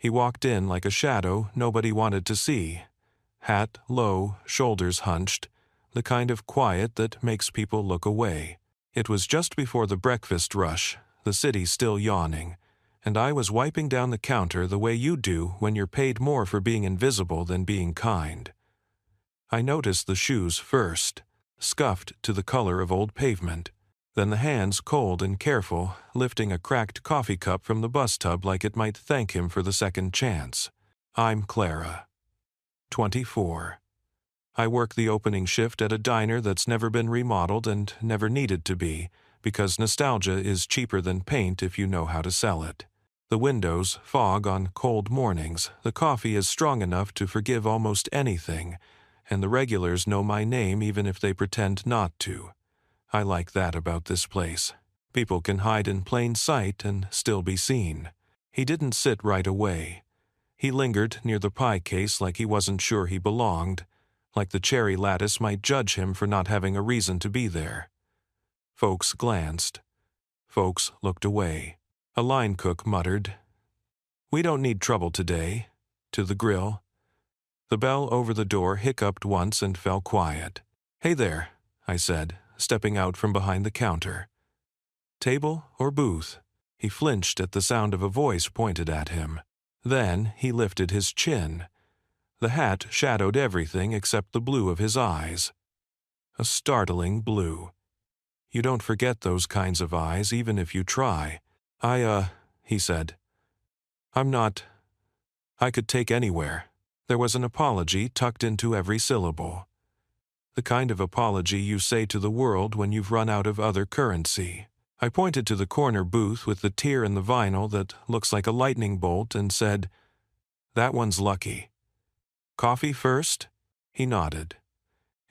He walked in like a shadow nobody wanted to see. Hat low, shoulders hunched, the kind of quiet that makes people look away. It was just before the breakfast rush, the city still yawning, and I was wiping down the counter the way you do when you're paid more for being invisible than being kind. I noticed the shoes first, scuffed to the color of old pavement, then the hands cold and careful, lifting a cracked coffee cup from the bus tub like it might thank him for the second chance. I'm Clara. 24. I work the opening shift at a diner that's never been remodeled and never needed to be, because nostalgia is cheaper than paint if you know how to sell it. The windows fog on cold mornings, the coffee is strong enough to forgive almost anything, and the regulars know my name even if they pretend not to. I like that about this place. People can hide in plain sight and still be seen. He didn't sit right away. He lingered near the pie case like he wasn't sure he belonged, like the cherry lattice might judge him for not having a reason to be there. Folks glanced. Folks looked away. A line cook muttered, "We don't need trouble today," to the grill. The bell over the door hiccuped once and fell quiet. "Hey there," I said, stepping out from behind the counter. "Table or booth?" He flinched at the sound of a voice pointed at him. Then he lifted his chin. The hat shadowed everything except the blue of his eyes. A startling blue. You don't forget those kinds of eyes even if you try. He said. I could take anywhere. There was an apology tucked into every syllable. The kind of apology you say to the world when you've run out of other currency. I pointed to the corner booth with the tear in the vinyl that looks like a lightning bolt and said, "That one's lucky." "Coffee first?" He nodded.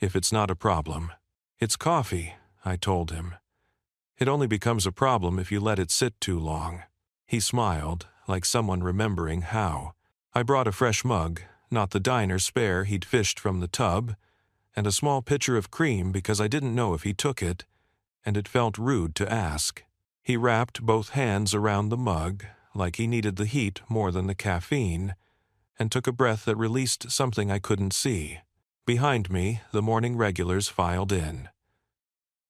"If it's not a problem." "It's coffee," I told him. "It only becomes a problem if you let it sit too long." He smiled, like someone remembering how. I brought a fresh mug, not the diner spare he'd fished from the tub, and a small pitcher of cream because I didn't know if he took it, and it felt rude to ask. He wrapped both hands around the mug, like he needed the heat more than the caffeine, and took a breath that released something I couldn't see. Behind me, the morning regulars filed in.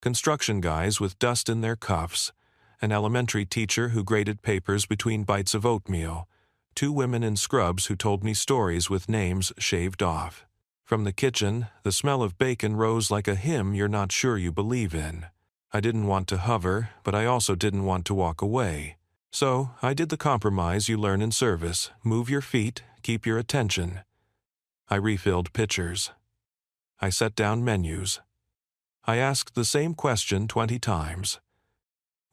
Construction guys with dust in their cuffs, an elementary teacher who graded papers between bites of oatmeal, 2 women in scrubs who told me stories with names shaved off. From the kitchen, the smell of bacon rose like a hymn you're not sure you believe in. I didn't want to hover, but I also didn't want to walk away. So I did the compromise you learn in service: move your feet, keep your attention. I refilled pitchers. I set down menus. I asked the same question 20 times.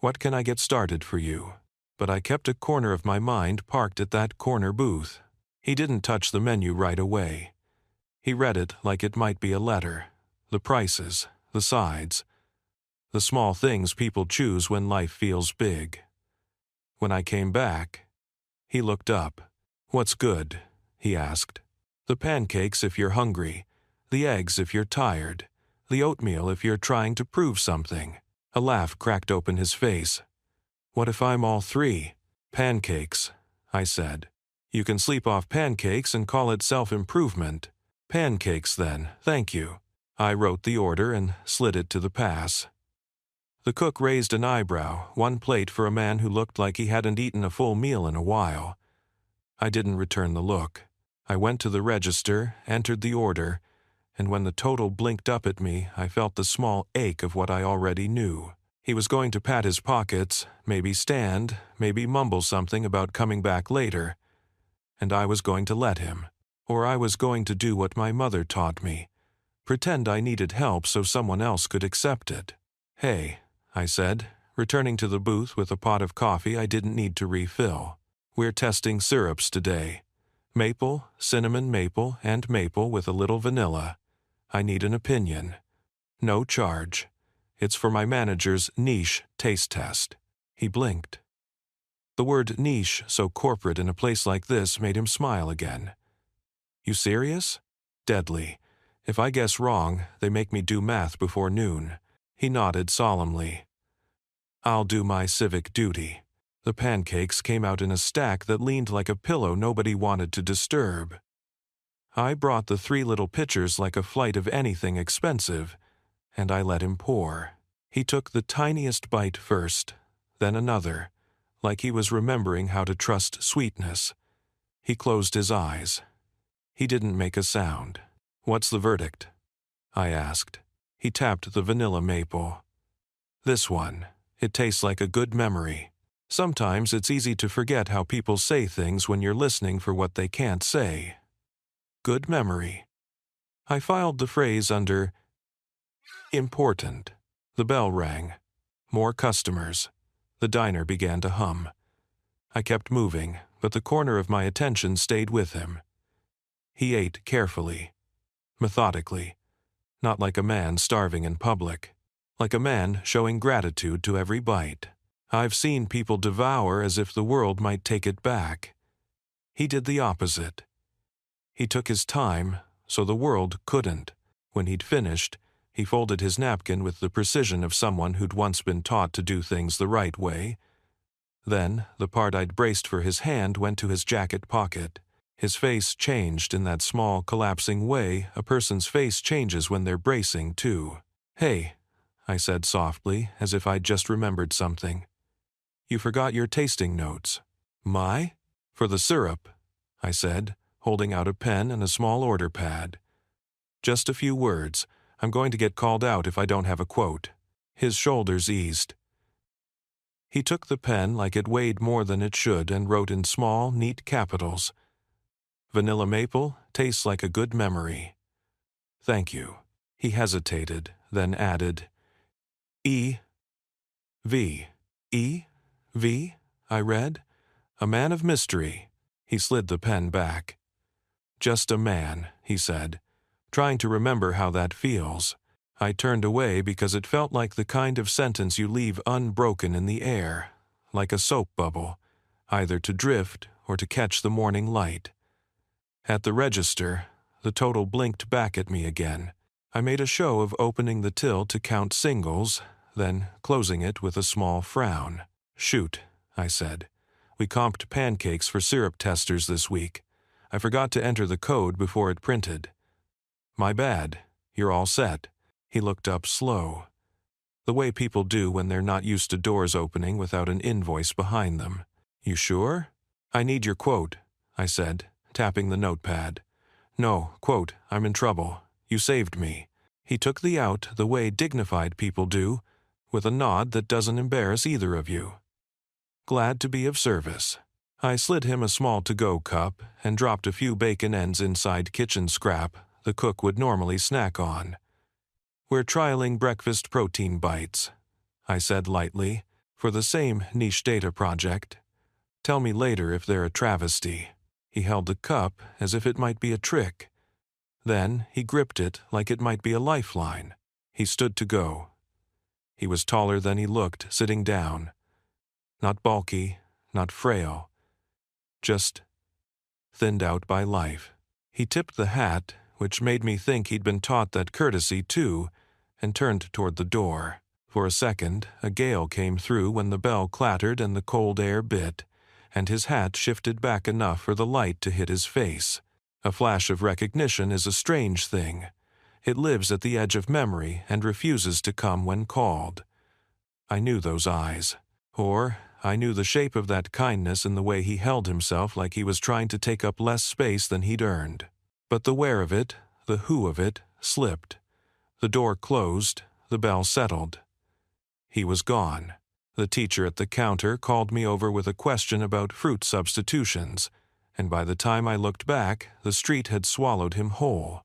What can I get started for you? But I kept a corner of my mind parked at that corner booth. He didn't touch the menu right away. He read it like it might be a letter. The prices, the sides, the small things people choose when life feels big. When I came back, he looked up. "What's good?" he asked. "The pancakes if you're hungry, the eggs if you're tired, the oatmeal if you're trying to prove something." A laugh cracked open his face. "What if I'm all 3? "Pancakes," I said. "You can sleep off pancakes and call it self-improvement." "Pancakes, then, thank you." I wrote the order and slid it to the pass. The cook raised an eyebrow, 1 plate for a man who looked like he hadn't eaten a full meal in a while. I didn't return the look. I went to the register, entered the order, and when the total blinked up at me, I felt the small ache of what I already knew. He was going to pat his pockets, maybe stand, maybe mumble something about coming back later, and I was going to let him. Or I was going to do what my mother taught me: pretend I needed help so someone else could accept it. "Hey," I said, returning to the booth with a pot of coffee I didn't need to refill. "We're testing syrups today. Maple, cinnamon maple, and maple with a little vanilla. I need an opinion. No charge. It's for my manager's niche taste test." He blinked. The word niche, so corporate in a place like this, made him smile again. "You serious?" "Deadly. If I guess wrong, they make me do math before noon." He nodded solemnly. "I'll do my civic duty." The pancakes came out in a stack that leaned like a pillow nobody wanted to disturb. I brought the 3 little pitchers like a flight of anything expensive, and I let him pour. He took the tiniest bite first, then another, like he was remembering how to trust sweetness. He closed his eyes. He didn't make a sound. "What's the verdict?" I asked. He tapped the vanilla maple. "This one. It tastes like a good memory. Sometimes it's easy to forget how people say things when you're listening for what they can't say. Good memory." I filed the phrase under important. The bell rang. More customers. The diner began to hum. I kept moving, but the corner of my attention stayed with him. He ate carefully, methodically, not like a man starving in public, like a man showing gratitude to every bite. I've seen people devour as if the world might take it back. He did the opposite. He took his time, so the world couldn't. When he'd finished, he folded his napkin with the precision of someone who'd once been taught to do things the right way. Then, the part I'd braced for his hand went to his jacket pocket. His face changed in that small, collapsing way a person's face changes when they're bracing, too. "Hey," I said softly, as if I'd just remembered something. "You forgot your tasting notes." "My?" "For the syrup," I said, holding out a pen and a small order pad. "Just a few words. I'm going to get called out if I don't have a quote." His shoulders eased. He took the pen like it weighed more than it should and wrote in small, neat capitals, "Vanilla maple tastes like a good memory. Thank you." He hesitated, then added, E.V. "E.V.?" I read. "A man of mystery." He slid the pen back. "Just a man," he said, trying to remember how that feels. I turned away because it felt like the kind of sentence you leave unbroken in the air, like a soap bubble, either to drift or to catch the morning light. At the register, the total blinked back at me again. I made a show of opening the till to count singles, then closing it with a small frown. "Shoot," I said. "We comped pancakes for syrup testers this week. I forgot to enter the code before it printed." "My bad. You're all set." He looked up slow, the way people do when they're not used to doors opening without an invoice behind them. "You sure?" "I need your quote," I said, tapping the notepad. "No, quote, I'm in trouble. You saved me." He took the out the way dignified people do, with a nod that doesn't embarrass either of you. "Glad to be of service." I slid him a small to-go cup and dropped a few bacon ends inside kitchen scrap the cook would normally snack on. "We're trialing breakfast protein bites," I said lightly, "for the same niche data project. Tell me later if they're a travesty." He held the cup as if it might be a trick. Then he gripped it like it might be a lifeline. He stood to go. He was taller than he looked sitting down. Not bulky, not frail. Just thinned out by life. He tipped the hat, which made me think he'd been taught that courtesy too, and turned toward the door. For a second, a gale came through when the bell clattered and the cold air bit, and his hat shifted back enough for the light to hit his face. A flash of recognition is a strange thing. It lives at the edge of memory and refuses to come when called. I knew those eyes. Or I knew the shape of that kindness in the way he held himself like he was trying to take up less space than he'd earned. But the where of it, the who of it, slipped. The door closed, the bell settled. He was gone. The teacher at the counter called me over with a question about fruit substitutions, and by the time I looked back, the street had swallowed him whole.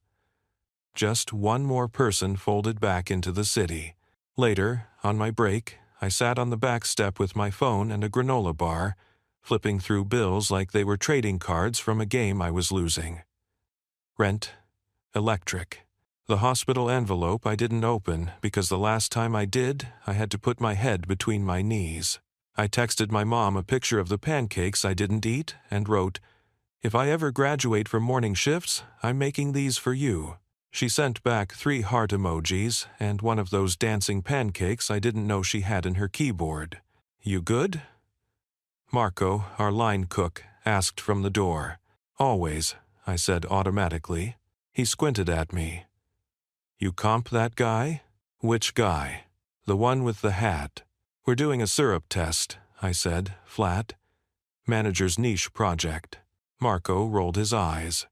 Just one more person folded back into the city. Later, on my break, I sat on the back step with my phone and a granola bar, flipping through bills like they were trading cards from a game I was losing. Rent, electric. The hospital envelope I didn't open because the last time I did, I had to put my head between my knees. I texted my mom a picture of the pancakes I didn't eat and wrote, "If I ever graduate from morning shifts, I'm making these for you." She sent back 3 heart emojis and one of those dancing pancakes I didn't know she had in her keyboard. "You good?" Marco, our line cook, asked from the door. Always, I said automatically. He squinted at me. You comp that guy? Which guy? The one with the hat. We're doing a syrup test, I said, flat. Manager's niche project. Marco rolled his eyes.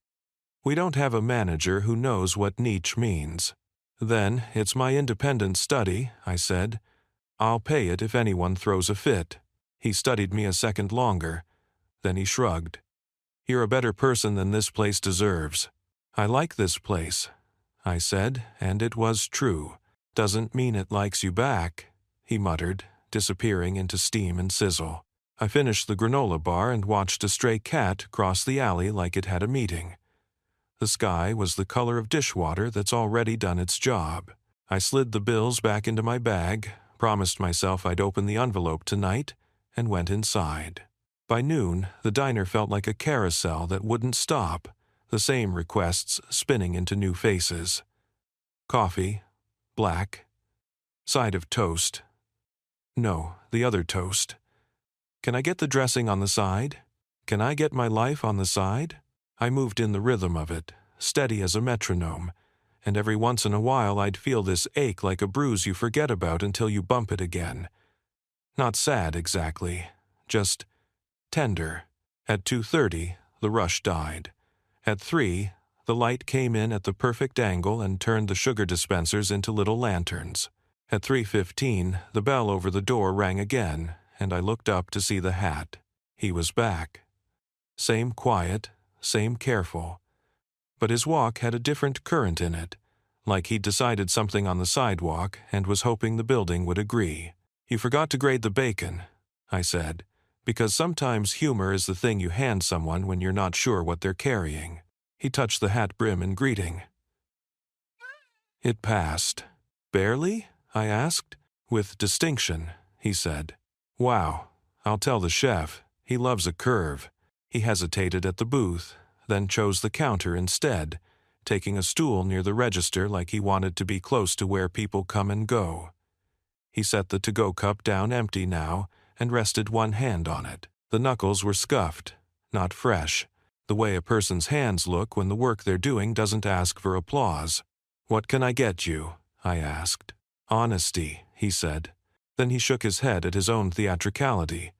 We don't have a manager who knows what niche means. Then, it's my independent study, I said. I'll pay it if anyone throws a fit. He studied me a second longer. Then he shrugged. You're a better person than this place deserves. I like this place, I said, and it was true. Doesn't mean it likes you back, he muttered, disappearing into steam and sizzle. I finished the granola bar and watched a stray cat cross the alley like it had a meeting. The sky was the color of dishwater that's already done its job. I slid the bills back into my bag, promised myself I'd open the envelope tonight, and went inside. By noon, the diner felt like a carousel that wouldn't stop, the same requests spinning into new faces. Coffee, black, side of toast. No, the other toast. Can I get the dressing on the side? Can I get my life on the side? I moved in the rhythm of it, steady as a metronome, and every once in a while I'd feel this ache like a bruise you forget about until you bump it again. Not sad exactly, just tender. At 2:30, the rush died. At 3, the light came in at the perfect angle and turned the sugar dispensers into little lanterns. At 3:15, the bell over the door rang again, and I looked up to see the hat. He was back. Same quiet, same careful. But his walk had a different current in it, like he'd decided something on the sidewalk and was hoping the building would agree. You forgot to grade the bacon, I said, because sometimes humor is the thing you hand someone when you're not sure what they're carrying. He touched the hat brim in greeting. It passed. Barely? I asked. With distinction, he said. Wow, I'll tell the chef. He loves a curve. He hesitated at the booth, then chose the counter instead, taking a stool near the register like he wanted to be close to where people come and go. He set the to-go cup down empty now and rested one hand on it. The knuckles were scuffed, not fresh, the way a person's hands look when the work they're doing doesn't ask for applause. What can I get you? I asked. Honesty, he said. Then he shook his head at his own theatricality.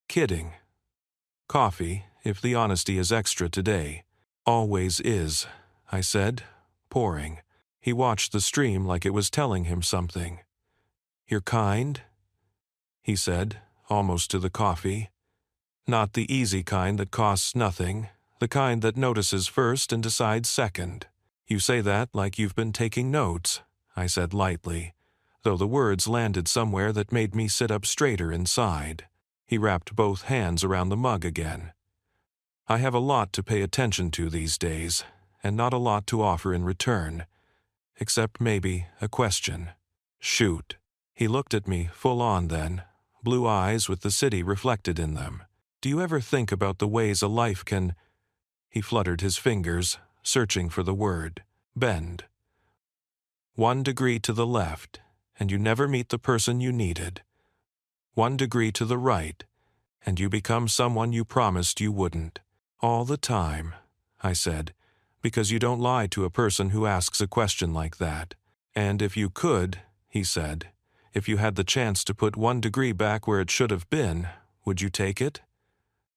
Kidding. Coffee, if the honesty is extra today. Always is, I said, pouring. He watched the stream like it was telling him something. You're kind? He said, almost to the coffee. Not the easy kind that costs nothing, the kind that notices first and decides second. You say that like you've been taking notes, I said lightly, though the words landed somewhere that made me sit up straighter inside. He wrapped both hands around the mug again. I have a lot to pay attention to these days, and not a lot to offer in return, except maybe a question. Shoot. He looked at me full on then, blue eyes with the city reflected in them. Do you ever think about the ways a life can... He fluttered his fingers, searching for the word. Bend. 1 degree to the left, and you never meet the person you needed. 1 degree to the right, and you become someone you promised you wouldn't. All the time, I said, because you don't lie to a person who asks a question like that. And if you could, he said, if you had the chance to put 1 degree back where it should have been, would you take it?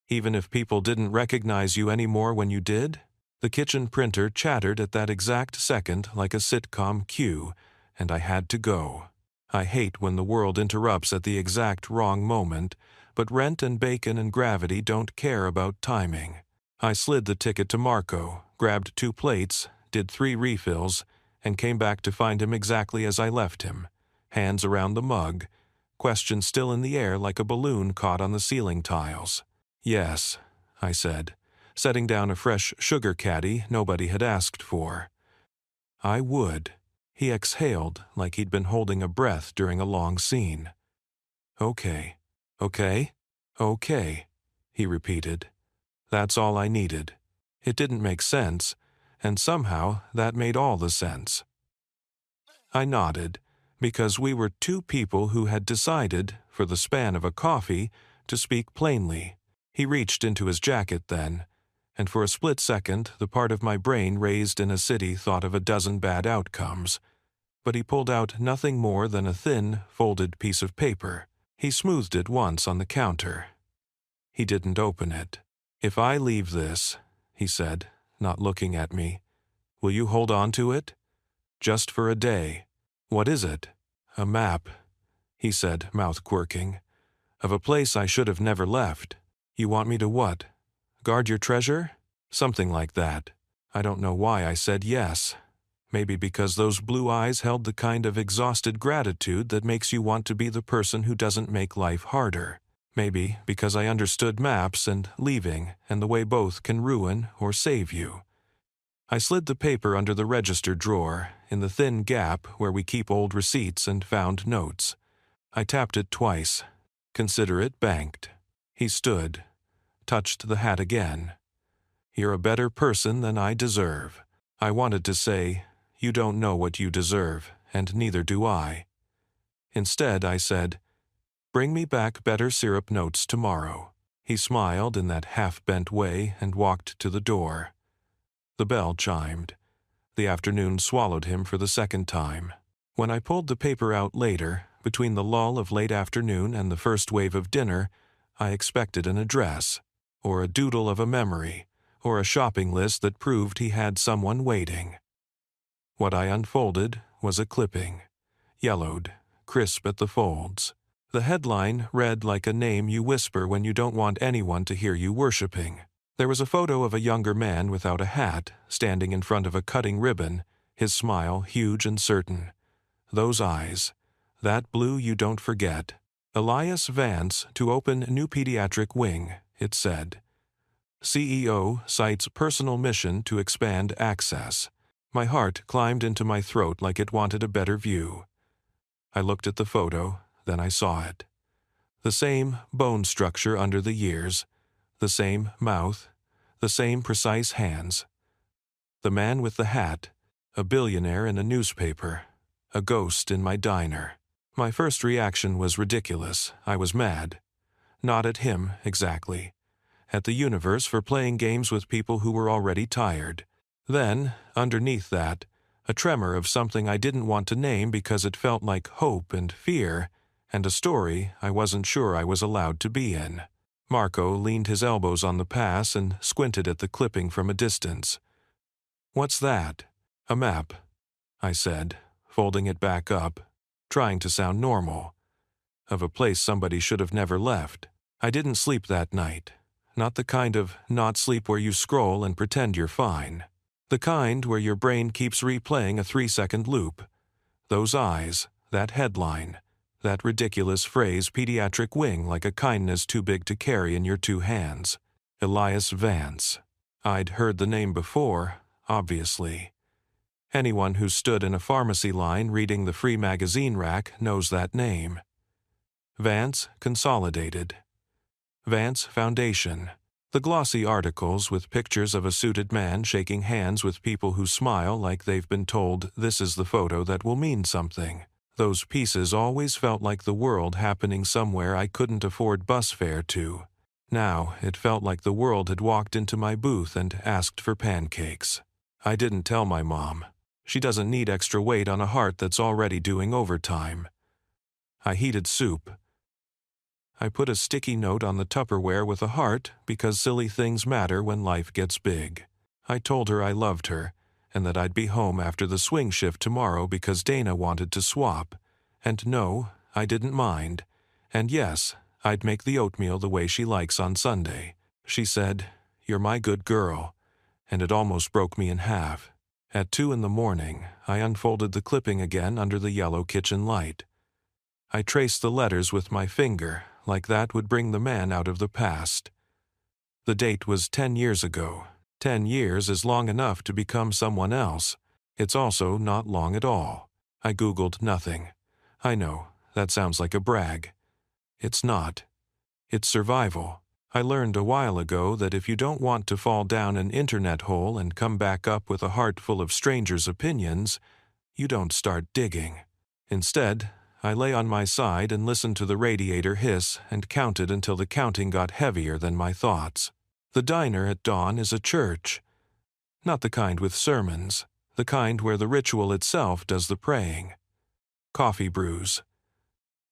Even if people didn't recognize you anymore when you did? The kitchen printer chattered at that exact second like a sitcom cue, and I had to go. I hate when the world interrupts at the exact wrong moment, but rent and bacon and gravity don't care about timing. I slid the ticket to Marco, grabbed 2 plates, did 3 refills, and came back to find him exactly as I left him, hands around the mug, question still in the air like a balloon caught on the ceiling tiles. Yes, I said, setting down a fresh sugar caddy nobody had asked for. I would. He exhaled like he'd been holding a breath during a long scene. Okay, okay, okay, he repeated. That's all I needed. It didn't make sense, and somehow that made all the sense. I nodded, because we were 2 people who had decided, for the span of a coffee, to speak plainly. He reached into his jacket then, and for a split second the part of my brain raised in a city thought of a dozen bad outcomes. But he pulled out nothing more than a thin, folded piece of paper. He smoothed it once on the counter. He didn't open it. "If I leave this," he said, not looking at me, "will you hold on to it? Just for a day." "What is it?" "A map," he said, mouth quirking, "of a place I should have never left." "You want me to what? Guard your treasure?" "Something like that." I don't know why I said yes. Maybe because those blue eyes held the kind of exhausted gratitude that makes you want to be the person who doesn't make life harder. Maybe because I understood maps and leaving and the way both can ruin or save you. I slid the paper under the register drawer, in the thin gap where we keep old receipts and found notes. I tapped it twice. "Consider it banked." He stood, touched the hat again. "You're a better person than I deserve." I wanted to say, "You don't know what you deserve, and neither do I." Instead, I said, "Bring me back better syrup notes tomorrow." He smiled in that half-bent way and walked to the door. The bell chimed. The afternoon swallowed him for the second time. When I pulled the paper out later, between the lull of late afternoon and the first wave of dinner, I expected an address, or a doodle of a memory, or a shopping list that proved he had someone waiting. What I unfolded was a clipping, yellowed, crisp at the folds. The headline read like a name you whisper when you don't want anyone to hear you worshiping. There was a photo of a younger man without a hat, standing in front of a cutting ribbon, his smile huge and certain. Those eyes, that blue you don't forget. "Elias Vance to open new pediatric wing," it said. "CEO cites personal mission to expand access." My heart climbed into my throat like it wanted a better view. I looked at the photo, then I saw it. The same bone structure under the years, the same mouth, the same precise hands. The man with the hat, a billionaire in a newspaper, a ghost in my diner. My first reaction was ridiculous. I was mad. Not at him, exactly. At the universe for playing games with people who were already tired. Then, underneath that, a tremor of something I didn't want to name because it felt like hope and fear, and a story I wasn't sure I was allowed to be in. Marco leaned his elbows on the pass and squinted at the clipping from a distance. "What's that?" "A map," I said, folding it back up, trying to sound normal. "Of a place somebody should have never left." I didn't sleep that night. Not the kind of not sleep where you scroll and pretend you're fine. The kind where your brain keeps replaying a 3-second loop. Those eyes, that headline, that ridiculous phrase pediatric wing like a kindness too big to carry in your 2 hands. Elias Vance. I'd heard the name before, obviously. Anyone who stood in a pharmacy line reading the free magazine rack knows that name. Vance Consolidated. Vance Foundation. The glossy articles with pictures of a suited man shaking hands with people who smile like they've been told this is the photo that will mean something. Those pieces always felt like the world happening somewhere I couldn't afford bus fare to. Now it felt like the world had walked into my booth and asked for pancakes. I didn't tell my mom. She doesn't need extra weight on a heart that's already doing overtime. I heated soup. I put a sticky note on the Tupperware with a heart because silly things matter when life gets big. I told her I loved her and that I'd be home after the swing shift tomorrow because Dana wanted to swap. And no, I didn't mind. And yes, I'd make the oatmeal the way she likes on Sunday. She said, "You're my good girl," and it almost broke me in half. At 2 a.m, I unfolded the clipping again under the yellow kitchen light. I traced the letters with my finger, like that would bring the man out of the past. The date was 10 years ago. 10 years is long enough to become someone else. It's also not long at all. I Googled nothing. I know, that sounds like a brag. It's not. It's survival. I learned a while ago that if you don't want to fall down an internet hole and come back up with a heart full of strangers' opinions, you don't start digging. Instead, I lay on my side and listened to the radiator hiss and counted until the counting got heavier than my thoughts. The diner at dawn is a church. Not the kind with sermons, the kind where the ritual itself does the praying. Coffee brews.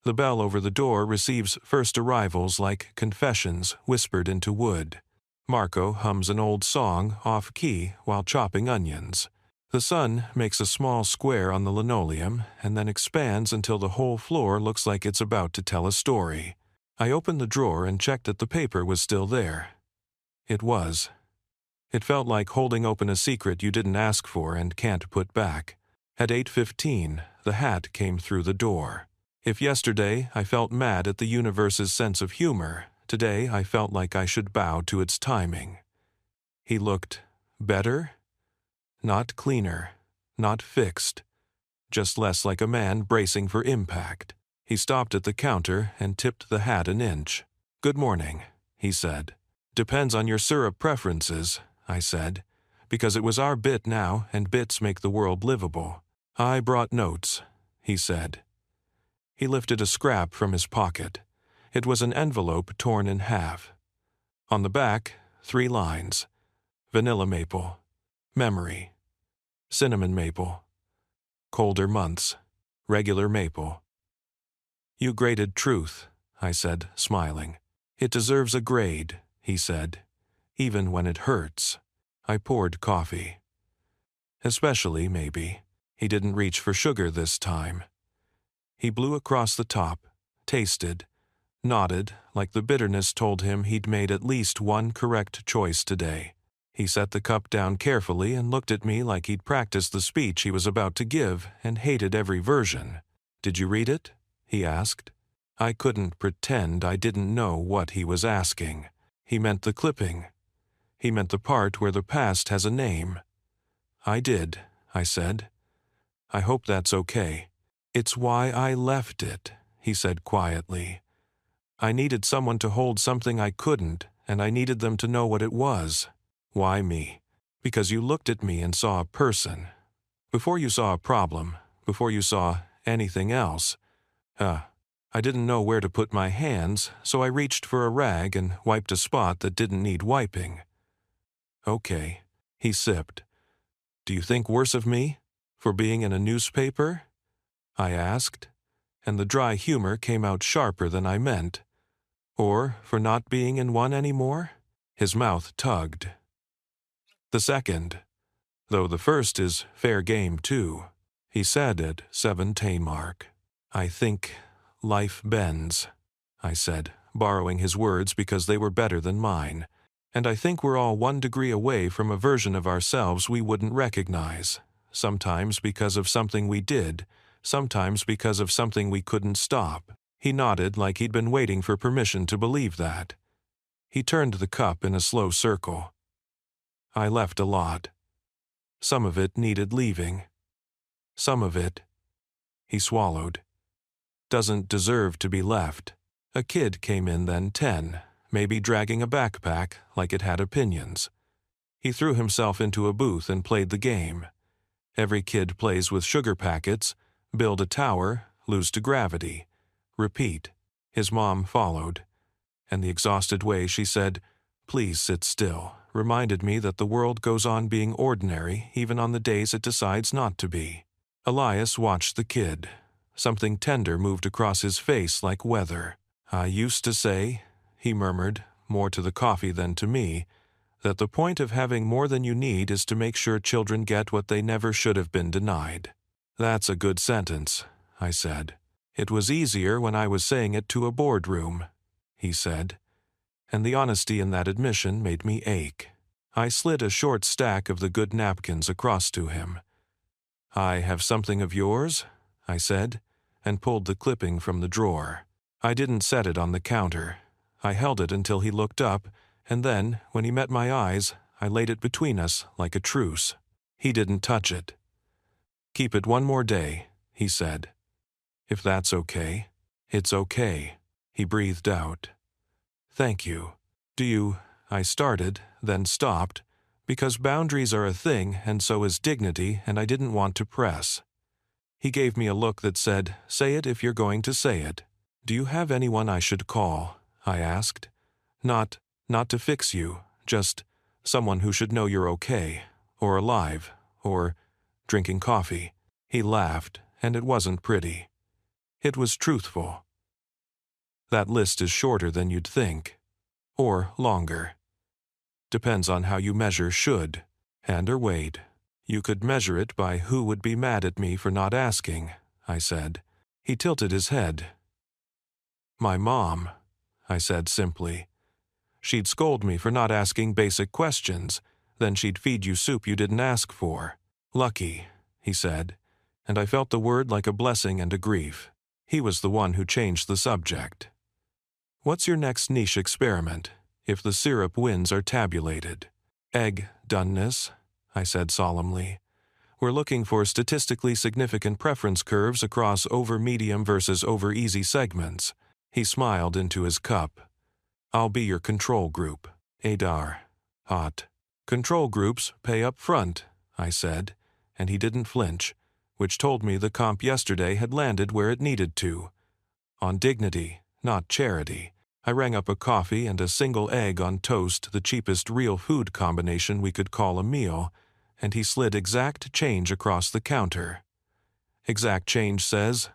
The bell over the door receives first arrivals like confessions whispered into wood. Marco hums an old song off-key while chopping onions. The sun makes a small square on the linoleum and then expands until the whole floor looks like it's about to tell a story. I opened the drawer and checked that the paper was still there. It was. It felt like holding open a secret you didn't ask for and can't put back. At 8:15, the hat came through the door. If yesterday I felt mad at the universe's sense of humor, today I felt like I should bow to its timing. He looked better? Not cleaner, not fixed, just less like a man bracing for impact. He stopped at the counter and tipped the hat an inch. "Good morning," he said. "Depends on your syrup preferences," I said, because it was our bit now and bits make the world livable. "I brought notes," he said. He lifted a scrap from his pocket. It was an envelope torn in half. On the back, 3 lines. Vanilla maple. Memory. Cinnamon maple. Colder months. Regular maple. "You graded truth," I said, smiling. "It deserves a grade," he said, "even when it hurts." I poured coffee. Especially, maybe. He didn't reach for sugar this time. He blew across the top, tasted, nodded like the bitterness told him he'd made at least one correct choice today. He set the cup down carefully and looked at me like he'd practiced the speech he was about to give and hated every version. "Did you read it?" he asked. I couldn't pretend I didn't know what he was asking. He meant the clipping. He meant the part where the past has a name. "I did," I said. "I hope that's okay." "It's why I left it," he said quietly. "I needed someone to hold something I couldn't, and I needed them to know what it was." "Why me?" "Because you looked at me and saw a person. Before you saw a problem, before you saw anything else. I didn't know where to put my hands, so I reached for a rag and wiped a spot that didn't need wiping." "Okay," he sipped. "Do you think worse of me? For being in a newspaper?" I asked, and the dry humor came out sharper than I meant. "Or for not being in one anymore?" His mouth tugged. "The second, though the first is fair game too," he said at 7 mark. "I think life bends," I said, borrowing his words because they were better than mine. "And I think we're all 1 degree away from a version of ourselves we wouldn't recognize, sometimes because of something we did, sometimes because of something we couldn't stop." He nodded like he'd been waiting for permission to believe that. He turned the cup in a slow circle. "I left a lot. Some of it needed leaving. Some of it," he swallowed, "doesn't deserve to be left." A kid came in then 10, maybe dragging a backpack like it had opinions. He threw himself into a booth and played the game. Every kid plays with sugar packets, build a tower, lose to gravity. Repeat. His mom followed, and the exhausted way she said, "Please sit still," reminded me that the world goes on being ordinary even on the days it decides not to be. Elias watched the kid. Something tender moved across his face like weather. "I used to say," he murmured, more to the coffee than to me, "that the point of having more than you need is to make sure children get what they never should have been denied." "That's a good sentence," I said. "It was easier when I was saying it to a boardroom," he said, and the honesty in that admission made me ache. I slid a short stack of the good napkins across to him. "I have something of yours," I said, and pulled the clipping from the drawer. I didn't set it on the counter. I held it until he looked up, and then, when he met my eyes, I laid it between us like a truce. He didn't touch it. "Keep it 1 more day," he said. "If that's okay." "It's okay," he breathed out. "Thank you. Do you—" I started, then stopped, because boundaries are a thing and so is dignity, and I didn't want to press. He gave me a look that said, "Say it if you're going to say it." "Do you have anyone I should call?" I asked. Not to fix you, just someone who should know you're okay, or alive, or drinking coffee." He laughed, and it wasn't pretty. It was truthful. "That list is shorter than you'd think. Or longer. Depends on how you measure should, and or wait. You could measure it by who would be mad at me for not asking," I said. He tilted his head. "My mom," I said simply. "She'd scold me for not asking basic questions, then she'd feed you soup you didn't ask for." "Lucky," he said, and I felt the word like a blessing and a grief. He was the one who changed the subject. "What's your next niche experiment, if the syrup wins are tabulated?" "Egg doneness," I said solemnly. "We're looking for statistically significant preference curves across over-medium versus over-easy segments." He smiled into his cup. "I'll be your control group." Adar. Hot. "Control groups pay up front," I said, and he didn't flinch, which told me the comp yesterday had landed where it needed to. On dignity, not charity. I rang up a coffee and a single egg on toast, the cheapest real food combination we could call a meal, and he slid exact change across the counter. Exact change says,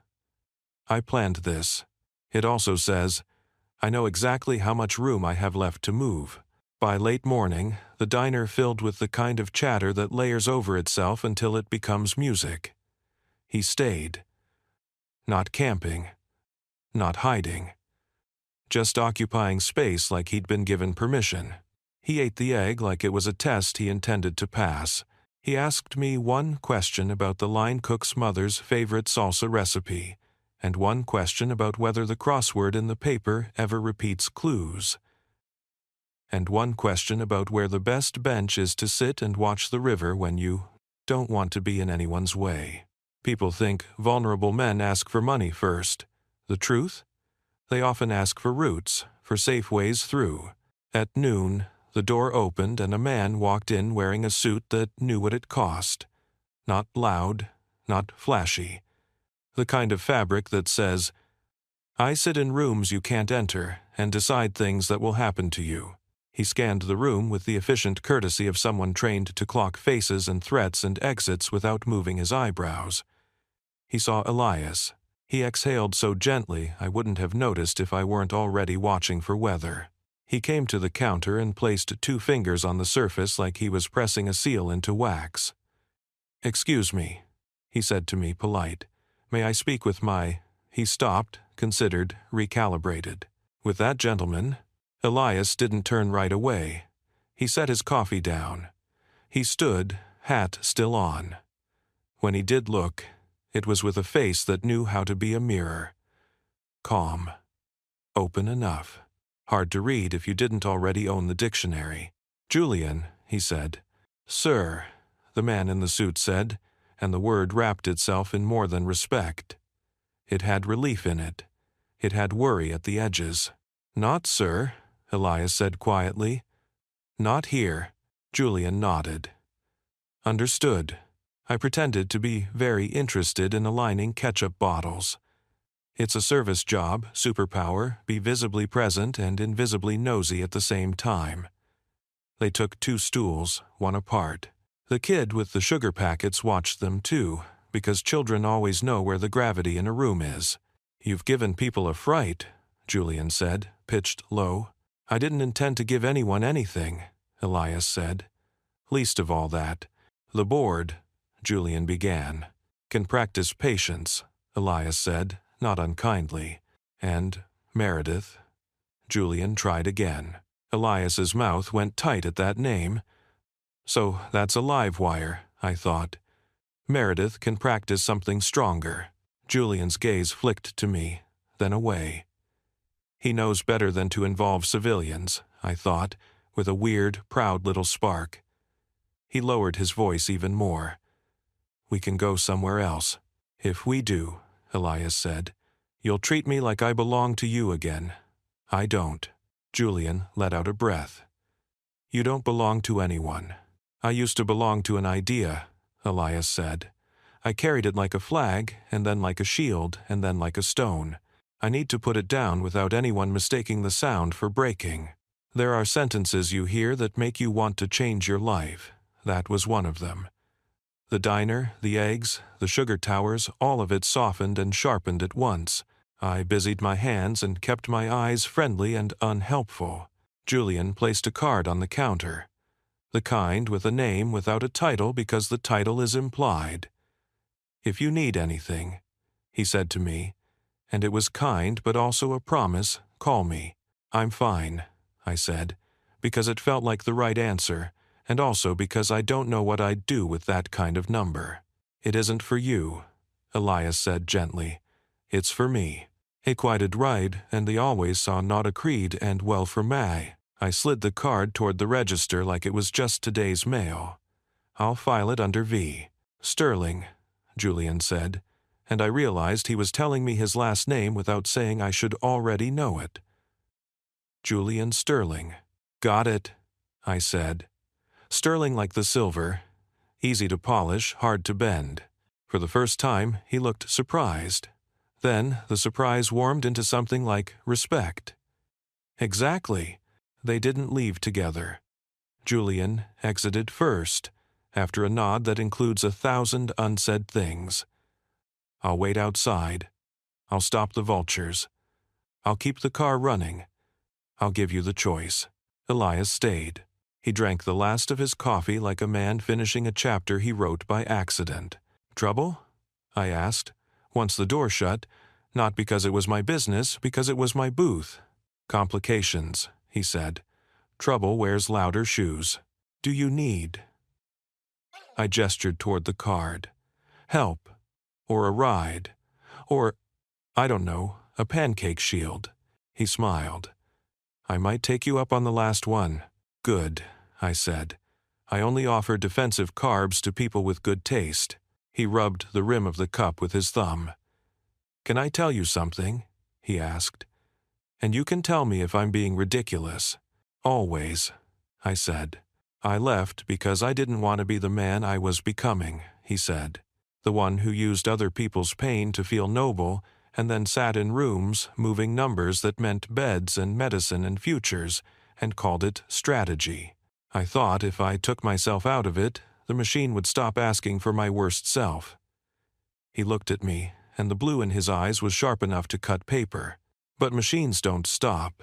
"I planned this." It also says, "I know exactly how much room I have left to move." By late morning, the diner filled with the kind of chatter that layers over itself until it becomes music. He stayed. Not camping. Not hiding. Just occupying space like he'd been given permission. He ate the egg like it was a test he intended to pass. He asked me one question about the line cook's mother's favorite salsa recipe, and one question about whether the crossword in the paper ever repeats clues, and one question about where the best bench is to sit and watch the river when you don't want to be in anyone's way. People think vulnerable men ask for money first. The truth? They often ask for routes, for safe ways through. At noon, the door opened and a man walked in wearing a suit that knew what it cost. Not loud, not flashy. The kind of fabric that says, "I sit in rooms you can't enter and decide things that will happen to you." He scanned the room with the efficient courtesy of someone trained to clock faces and threats and exits without moving his eyebrows. He saw Elias. He exhaled so gently I wouldn't have noticed if I weren't already watching for weather. He came to the counter and placed 2 fingers on the surface like he was pressing a seal into wax. "Excuse me," he said to me, polite. "May I speak with my—" He stopped, considered, recalibrated. "With that gentleman?" Elias didn't turn right away. He set his coffee down. He stood, hat still on. When he did look, it was with a face that knew how to be a mirror. Calm. Open enough. Hard to read if you didn't already own the dictionary. "Julian," he said. "Sir," the man in the suit said, and the word wrapped itself in more than respect. It had relief in it. It had worry at the edges. "Not sir," Elias said quietly. "Not here." Julian nodded. "Understood." I pretended to be very interested in aligning ketchup bottles. It's a service job, superpower, be visibly present and invisibly nosy at the same time. They took 2 stools, one apart. The kid with the sugar packets watched them too, because children always know where the gravity in a room is. "You've given people a fright," Julian said, pitched low. "I didn't intend to give anyone anything," Elias said. "Least of all that. The board," Julian began, "can practice patience," Elias said, not unkindly. "And Meredith." Julian tried again. Elias's mouth went tight at that name. So that's a live wire, I thought. Meredith can practice something stronger. Julian's gaze flicked to me, then away. He knows better than to involve civilians, I thought, with a weird, proud little spark. He lowered his voice even more. "We can go somewhere else." "If we do," Elias said, "you'll treat me like I belong to you again." "I don't." Julian let out a breath. "You don't belong to anyone." "I used to belong to an idea," Elias said. I carried it like a flag, and then like a shield, and then like a stone. I need to put it down without anyone mistaking the sound for breaking. There are sentences you hear that make you want to change your life. That was one of them. The diner, the eggs, the sugar towers, all of it softened and sharpened at once. I busied my hands and kept my eyes friendly and unhelpful. Julian placed a card on the counter. The kind with a name without a title because the title is implied. "If you need anything," he said to me, and it was kind but also a promise, "call me." "I'm fine," I said, because it felt like the right answer, and also because I don't know what I'd do with that kind of number. "It isn't for you," Elias said gently. "It's for me." He quieted right, and they always saw not a creed and well for May. I slid the card toward the register like it was just today's mail. "I'll file it under V. Sterling," Julian said, and I realized he was telling me his last name without saying I should already know it. Julian Sterling. "Got it," I said. Sterling like the silver, easy to polish, hard to bend. For the first time, he looked surprised. Then the surprise warmed into something like respect. Exactly. They didn't leave together. Julian exited first, after a nod that includes 1,000 unsaid things. "I'll wait outside. I'll stop the vultures. I'll keep the car running. I'll give you the choice." Elias stayed. He drank the last of his coffee like a man finishing a chapter he wrote by accident. "Trouble?" I asked, once the door shut, not because it was my business, because it was my booth. "Complications," he said. "Trouble wears louder shoes. Do you need?" I gestured toward the card. "Help. Or a ride. Or, I don't know, a pancake shield." He smiled. "I might take you up on the last one." "Good," I said. "I only offer defensive carbs to people with good taste." He rubbed the rim of the cup with his thumb. "Can I tell you something?" he asked. "And you can tell me if I'm being ridiculous." "Always," I said. "I left because I didn't want to be the man I was becoming," he said. "The one who used other people's pain to feel noble and then sat in rooms moving numbers that meant beds and medicine and futures and called it strategy. I thought if I took myself out of it, the machine would stop asking for my worst self." He looked at me, and the blue in his eyes was sharp enough to cut paper. "But machines don't stop.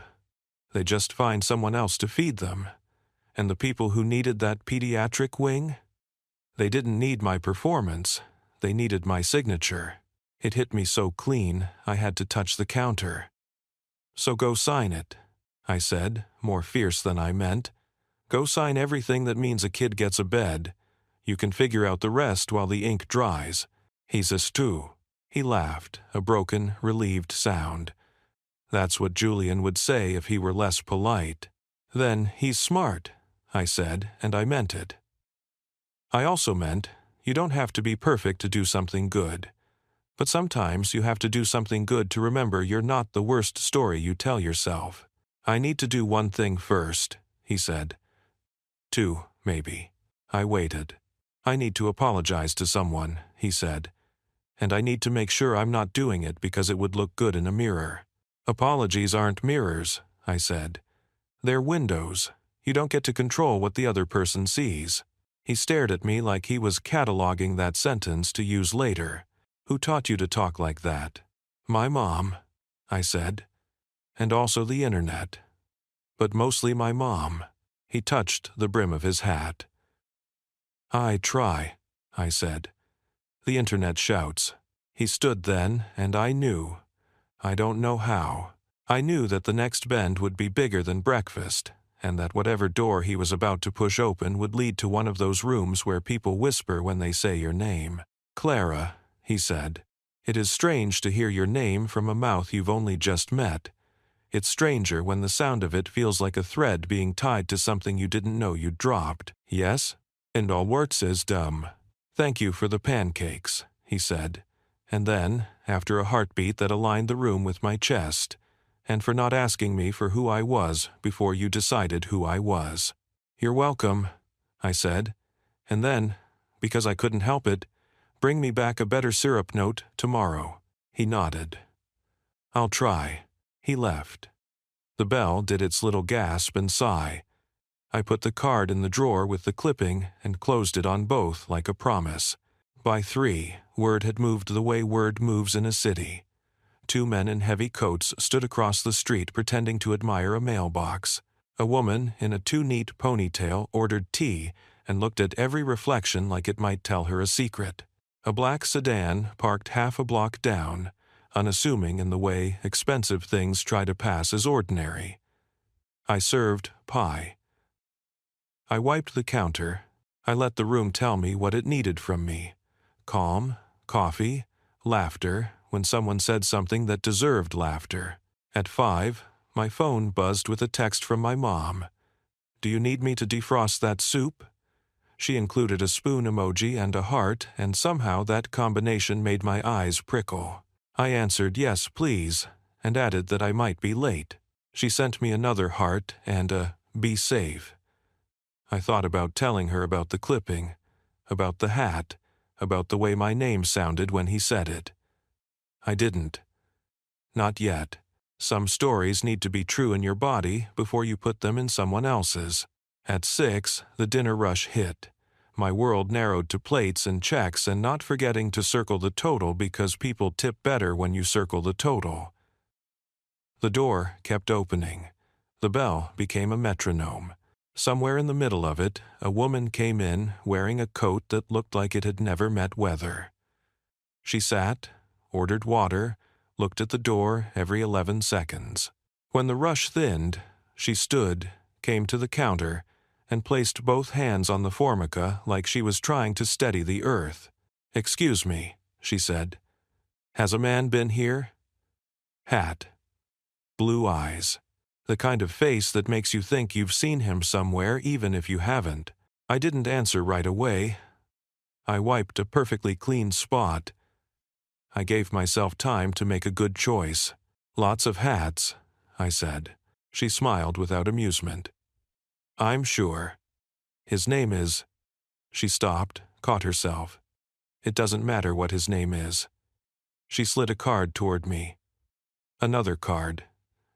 They just find someone else to feed them. And the people who needed that pediatric wing? They didn't need my performance. They needed my signature." It hit me so clean, I had to touch the counter. "So go sign it," I said, more fierce than I meant. "Go sign everything that means a kid gets a bed. You can figure out the rest while the ink dries. He's a stew." He laughed, a broken, relieved sound. That's what Julian would say if he were less polite. "Then he's smart," I said, and I meant it. I also meant, you don't have to be perfect to do something good. But sometimes you have to do something good to remember you're not the worst story you tell yourself. "I need to do one thing first," he said. "Two, maybe." I waited. "I need to apologize to someone," he said. "And I need to make sure I'm not doing it because it would look good in a mirror." "Apologies aren't mirrors," I said. "They're windows. You don't get to control what the other person sees." He stared at me like he was cataloging that sentence to use later. "Who taught you to talk like that?" "My mom," I said. "And also the internet. But mostly my mom." He touched the brim of his hat. "I try," I said. "The internet shouts." He stood then, and I knew. I don't know how. I knew that the next bend would be bigger than breakfast, and that whatever door he was about to push open would lead to one of those rooms where people whisper when they say your name. "Clara," he said, "it is strange to hear your name from a mouth you've only just met. It's stranger when the sound of it feels like a thread being tied to something you didn't know you'd dropped." "Yes?" "And all words is dumb. Thank you for the pancakes," he said. And then, after a heartbeat that aligned the room with my chest, "and for not asking me for who I was before you decided who I was." "You're welcome," I said. And then, because I couldn't help it, Bring me back a better syrup note tomorrow. He nodded. I'll try. He left. The bell did its little gasp and sigh. I put the card in the drawer with the clipping and closed it on both like a promise. By 3, word had moved the way word moves in a city. 2 men in heavy coats stood across the street pretending to admire a mailbox. A woman in a too neat ponytail ordered tea and looked at every reflection like it might tell her a secret. A black sedan parked half a block down, unassuming in the way expensive things try to pass as ordinary. I served pie. I wiped the counter. I let the room tell me what it needed from me. Calm, coffee, laughter when someone said something that deserved laughter. At 5, my phone buzzed with a text from my mom. Do you need me to defrost that soup? She included a spoon emoji and a heart, and somehow that combination made my eyes prickle. I answered yes, please, and added that I might be late. She sent me another heart and a be safe. I thought about telling her about the clipping, about the hat, about the way my name sounded when he said it. I didn't. Not yet. Some stories need to be true in your body before you put them in someone else's. At 6, the dinner rush hit. My world narrowed to plates and checks and not forgetting to circle the total because people tip better when you circle the total. The door kept opening. The bell became a metronome. Somewhere in the middle of it, a woman came in wearing a coat that looked like it had never met weather. She sat, ordered water, looked at the door every 11 seconds. When the rush thinned, she stood, came to the counter, and placed both hands on the formica like she was trying to steady the earth. "Excuse me," she said. "Has a man been here?" Hat. Blue eyes. The kind of face that makes you think you've seen him somewhere even if you haven't. I didn't answer right away. I wiped a perfectly clean spot. I gave myself time to make a good choice. "Lots of hats," I said. She smiled without amusement. "I'm sure. His name is—" She stopped, caught herself. "It doesn't matter what his name is." She slid a card toward me. Another card.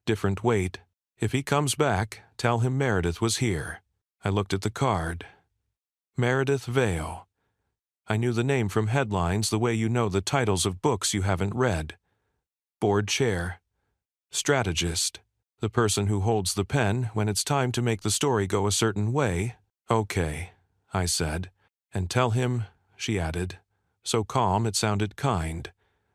Different weight. "If he comes back, tell him Meredith was here." I looked at the card. Meredith Vale. I knew the name from headlines the way you know the titles of books you haven't read. Board chair. Strategist. The person who holds the pen when it's time to make the story go a certain way. "Okay," I said. "And tell him," she added, so calm it sounded kind,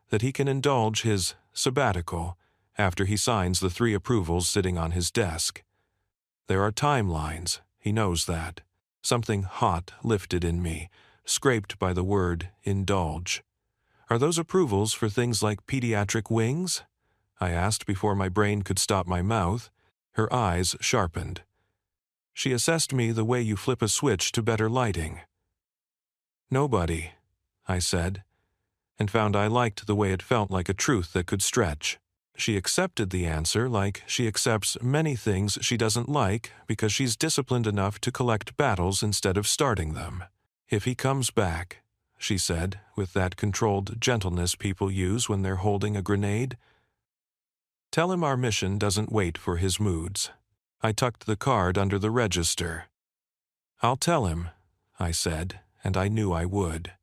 "that he can indulge his sabbatical after he signs the 3 approvals sitting on his desk. There are timelines, he knows that." Something hot lifted in me, scraped by the word indulge. "Are those approvals for things like pediatric wings?" I asked before my brain could stop my mouth. Her eyes sharpened. She assessed me the way you flip a switch to better lighting. "Nobody," I said, and found I liked the way it felt like a truth that could stretch. She accepted the answer like she accepts many things she doesn't like because she's disciplined enough to collect battles instead of starting them. "If he comes back," she said, with that controlled gentleness people use when they're holding a grenade, "tell him our mission doesn't wait for his moods." I tucked the card under the register. "I'll tell him," I said, and I knew I would.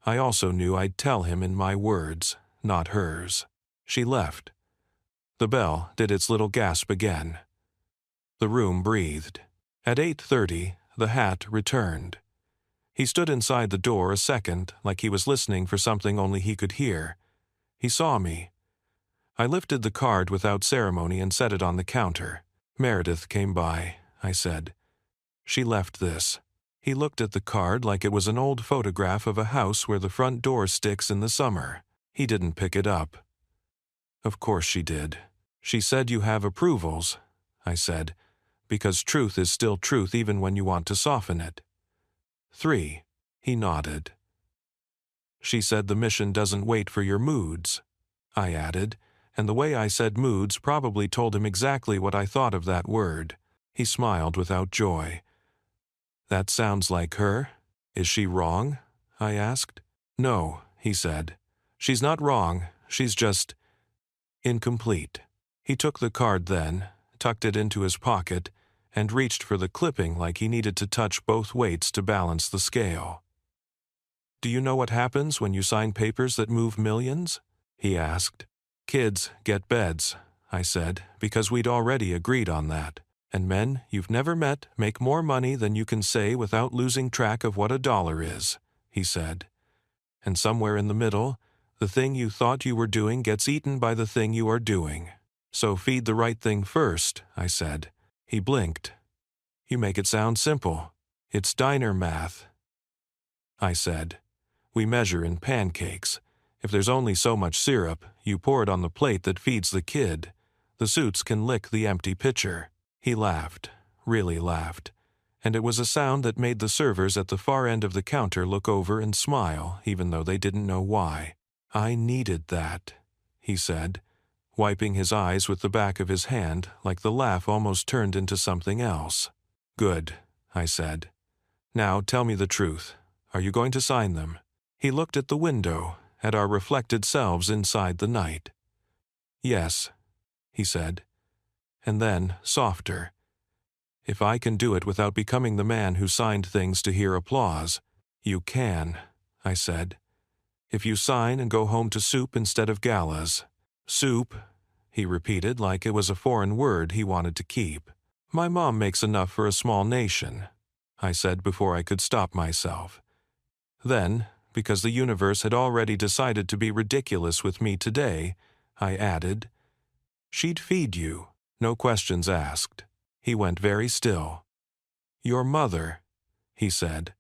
I also knew I'd tell him in my words, not hers. She left. The bell did its little gasp again. The room breathed. At 8:30, the hat returned. He stood inside the door a second like he was listening for something only he could hear. He saw me. I lifted the card without ceremony and set it on the counter. "Meredith came by," I said. "She left this." He looked at the card like it was an old photograph of a house where the front door sticks in the summer. He didn't pick it up. "Of course she did. She said you have approvals," I said, "because truth is still truth even when you want to soften it." 3. He nodded. "She said the mission doesn't wait for your moods," I added, and the way I said moods probably told him exactly what I thought of that word. He smiled without joy. "That sounds like her. Is she wrong?" I asked. No, he said. She's not wrong, she's just incomplete. He took the card then, tucked it into his pocket, and reached for the clipping like he needed to touch both weights to balance the scale. Do you know what happens when you sign papers that move millions? He asked. Kids get beds, I said, because we'd already agreed on that. And men you've never met make more money than you can say without losing track of what a dollar is, he said. And somewhere in the middle, the thing you thought you were doing gets eaten by the thing you are doing. So feed the right thing first, I said. He blinked. You make it sound simple. It's diner math, I said. We measure in pancakes. If there's only so much syrup, you pour it on the plate that feeds the kid. The suits can lick the empty pitcher. He laughed, really laughed, and it was a sound that made the servers at the far end of the counter look over and smile, even though they didn't know why. I needed that, he said, wiping his eyes with the back of his hand like the laugh almost turned into something else. Good, I said. Now tell me the truth. Are you going to sign them? He looked at the window, at our reflected selves inside the night. Yes, he said. And then, softer. If I can do it without becoming the man who signed things to hear applause, you can, I said. If you sign and go home to soup instead of galas. Soup, he repeated like it was a foreign word he wanted to keep. My mom makes enough for a small nation, I said before I could stop myself. Then, because the universe had already decided to be ridiculous with me today, I added, she'd feed you. No questions asked. He went very still. Your mother, he said,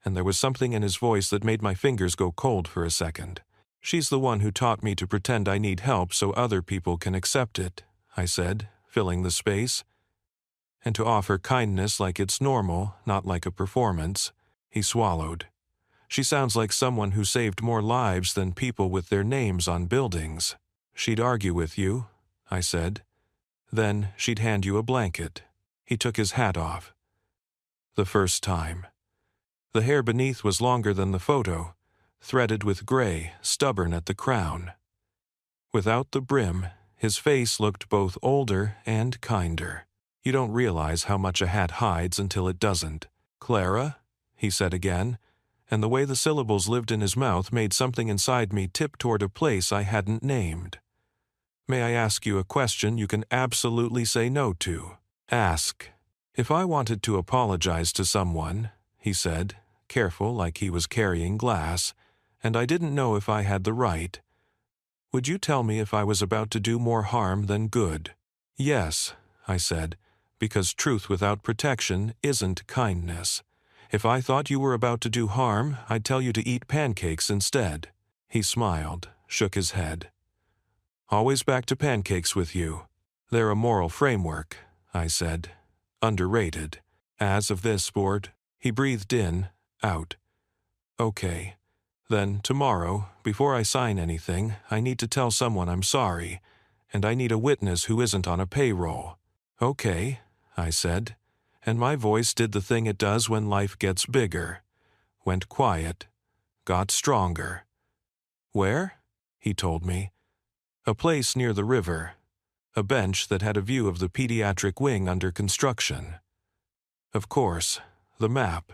and there was something in his voice that made my fingers go cold for a second. She's the one who taught me to pretend I need help so other people can accept it, I said, filling the space. And to offer kindness like it's normal, not like a performance. He swallowed. She sounds like someone who saved more lives than people with their names on buildings. She'd argue with you, I said. Then she'd hand you a blanket. He took his hat off. The first time. The hair beneath was longer than the photo, threaded with gray, stubborn at the crown. Without the brim, his face looked both older and kinder. You don't realize how much a hat hides until it doesn't. Clara, he said again, and the way the syllables lived in his mouth made something inside me tip toward a place I hadn't named. May I ask you a question you can absolutely say no to? Ask. If I wanted to apologize to someone, he said, careful like he was carrying glass, and I didn't know if I had the right, would you tell me if I was about to do more harm than good? Yes, I said, because truth without protection isn't kindness. If I thought you were about to do harm, I'd tell you to eat pancakes instead. He smiled, shook his head. Always back to pancakes with you. They're a moral framework, I said. Underrated. As of this sport, he breathed in, out. Okay. Then, tomorrow, before I sign anything, I need to tell someone I'm sorry, and I need a witness who isn't on a payroll. Okay, I said, and my voice did the thing it does when life gets bigger. Went quiet. Got stronger. Where? He told me. A place near the river. A bench that had a view of the pediatric wing under construction. Of course, the map.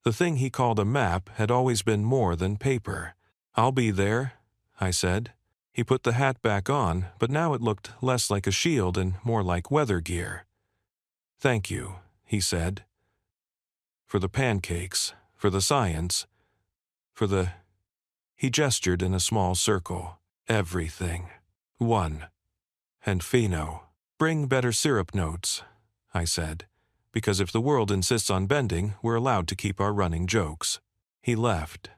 The thing he called a map had always been more than paper. I'll be there, I said. He put the hat back on, but now it looked less like a shield and more like weather gear. Thank you, he said. For the pancakes, for the science, for the... He gestured in a small circle. Everything. 1. And Fino. Bring better syrup notes, I said, because if the world insists on bending, we're allowed to keep our running jokes. He left.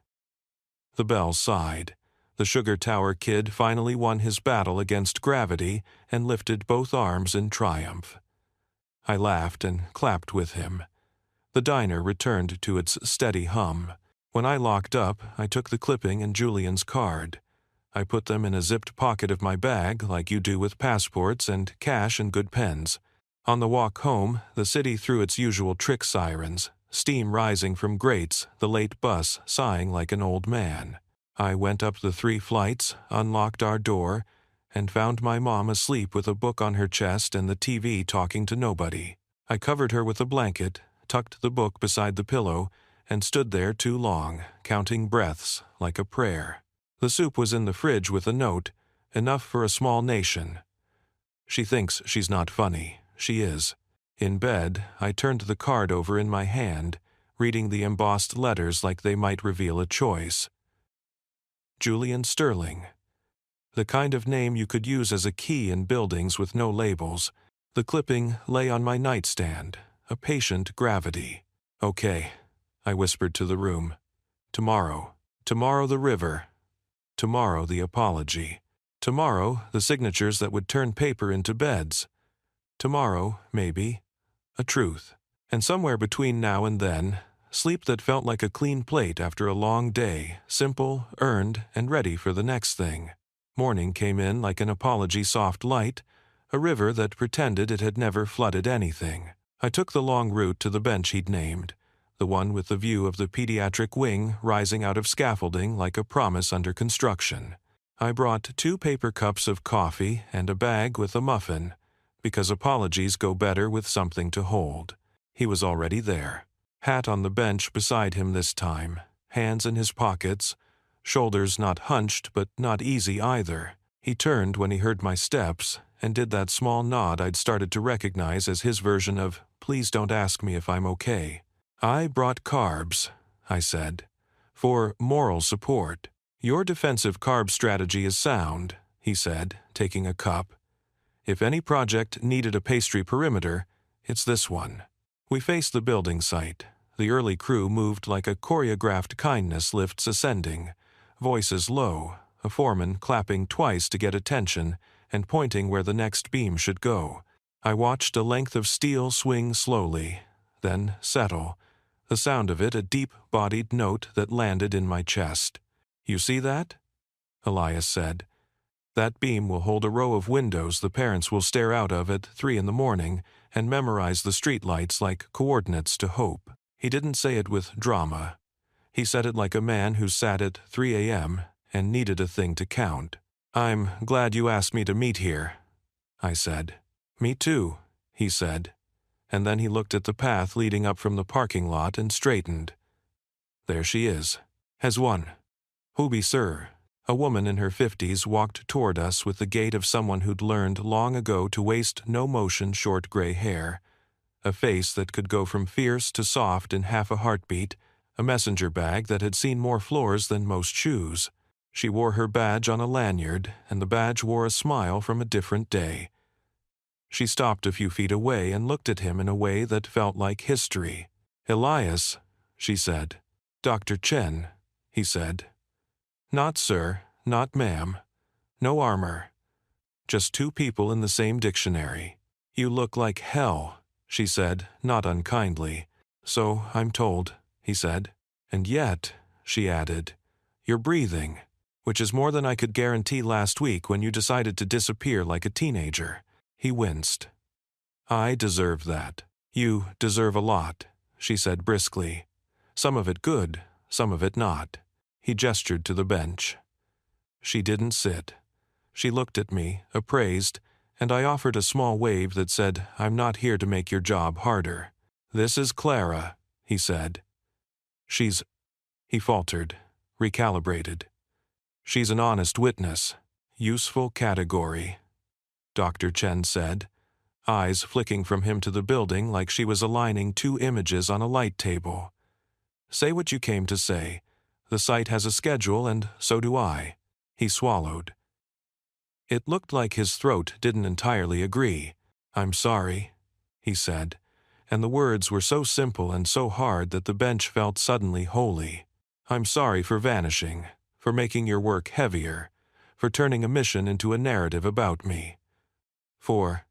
The bell sighed. The sugar tower kid finally won his battle against gravity and lifted both arms in triumph. I laughed and clapped with him. The diner returned to its steady hum. When I locked up, I took the clipping and Julian's card. I put them in a zipped pocket of my bag like you do with passports and cash and good pens. On the walk home, the city threw its usual trick sirens, steam rising from grates, the late bus sighing like an old man. I went up the 3 flights, unlocked our door, and found my mom asleep with a book on her chest and the TV talking to nobody. I covered her with a blanket, tucked the book beside the pillow, and stood there too long, counting breaths like a prayer. The soup was in the fridge with a note, enough for a small nation. She thinks she's not funny. She is. In bed, I turned the card over in my hand, reading the embossed letters like they might reveal a choice. Julian Sterling. The kind of name you could use as a key in buildings with no labels. The clipping lay on my nightstand, a patient gravity. Okay, I whispered to the room. Tomorrow. Tomorrow the river. Tomorrow the apology. Tomorrow the signatures that would turn paper into beds. Tomorrow, maybe, a truth. And somewhere between now and then, sleep that felt like a clean plate after a long day, simple, earned, and ready for the next thing. Morning came in like an apology soft light, a river that pretended it had never flooded anything. I took the long route to the bench he'd named, the one with the view of the pediatric wing rising out of scaffolding like a promise under construction. I brought 2 paper cups of coffee and a bag with a muffin, because apologies go better with something to hold. He was already there. Hat on the bench beside him this time, hands in his pockets, shoulders not hunched but not easy either. He turned when he heard my steps and did that small nod I'd started to recognize as his version of, "Please don't ask me if I'm okay." "I brought carbs," I said, "for moral support." "Your defensive carb strategy is sound," he said, taking a cup. "If any project needed a pastry perimeter, it's this one." We faced the building site. The early crew moved like a choreographed kindness lifts ascending, voices low, a foreman clapping twice to get attention and pointing where the next beam should go. I watched a length of steel swing slowly, then settle, the sound of it a deep-bodied note that landed in my chest. "You see that?" Elias said. "That beam will hold a row of windows the parents will stare out of at 3 in the morning and memorize the streetlights like coordinates to hope." He didn't say it with drama. He said it like a man who sat at 3 a.m. and needed a thing to count. "I'm glad you asked me to meet here," I said. "Me too," he said, and then he looked at the path leading up from the parking lot and straightened. "There she is. Has won. Who be sir?" A woman in her 50s walked toward us with the gait of someone who'd learned long ago to waste no-motion short gray hair, a face that could go from fierce to soft in half a heartbeat, a messenger bag that had seen more floors than most shoes. She wore her badge on a lanyard, and the badge wore a smile from a different day. She stopped a few feet away and looked at him in a way that felt like history. "Elias," she said. "Dr. Chen," he said. "Not sir, not ma'am. No armor. Just 2 people in the same dictionary." "You look like hell," she said, not unkindly. "So I'm told," he said. "And yet," she added, "you're breathing, which is more than I could guarantee last week when you decided to disappear like a teenager." He winced. "I deserve that." "You deserve a lot," she said briskly. "Some of it good, some of it not." He gestured to the bench. She didn't sit. She looked at me, appraised, and I offered a small wave that said, "I'm not here to make your job harder." "This is Clara," he said. "She's—" he faltered, recalibrated. "She's an honest witness. Useful category," Dr. Chen said, eyes flicking from him to the building like she was aligning 2 images on a light table. "Say what you came to say. The site has a schedule, and so do I." He swallowed. It looked like his throat didn't entirely agree. "I'm sorry," he said, and the words were so simple and so hard that the bench felt suddenly holy. "I'm sorry for vanishing, for making your work heavier, for turning a mission into a narrative about me. For—"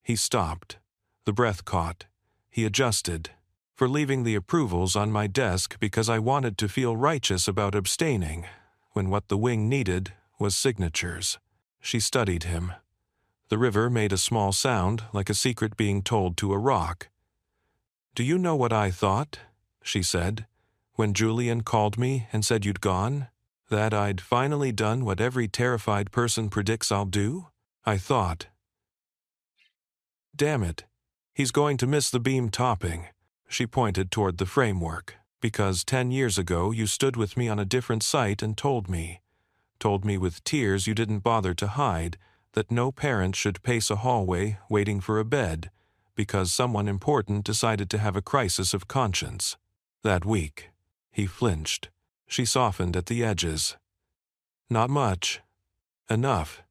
He stopped. The breath caught. He adjusted. "For leaving the approvals on my desk because I wanted to feel righteous about abstaining, when what the wing needed was signatures." She studied him. The river made a small sound like a secret being told to a rock. "Do you know what I thought?" she said, "when Julian called me and said you'd gone? That I'd finally done what every terrified person predicts I'll do? I thought. Damn it. He's going to miss the beam topping. She pointed toward the framework. Because 10 years ago you stood with me on a different site and told me with tears you didn't bother to hide, that no parent should pace a hallway waiting for a bed, because someone important decided to have a crisis of conscience. That week. He flinched. She softened at the edges. Not much. Enough.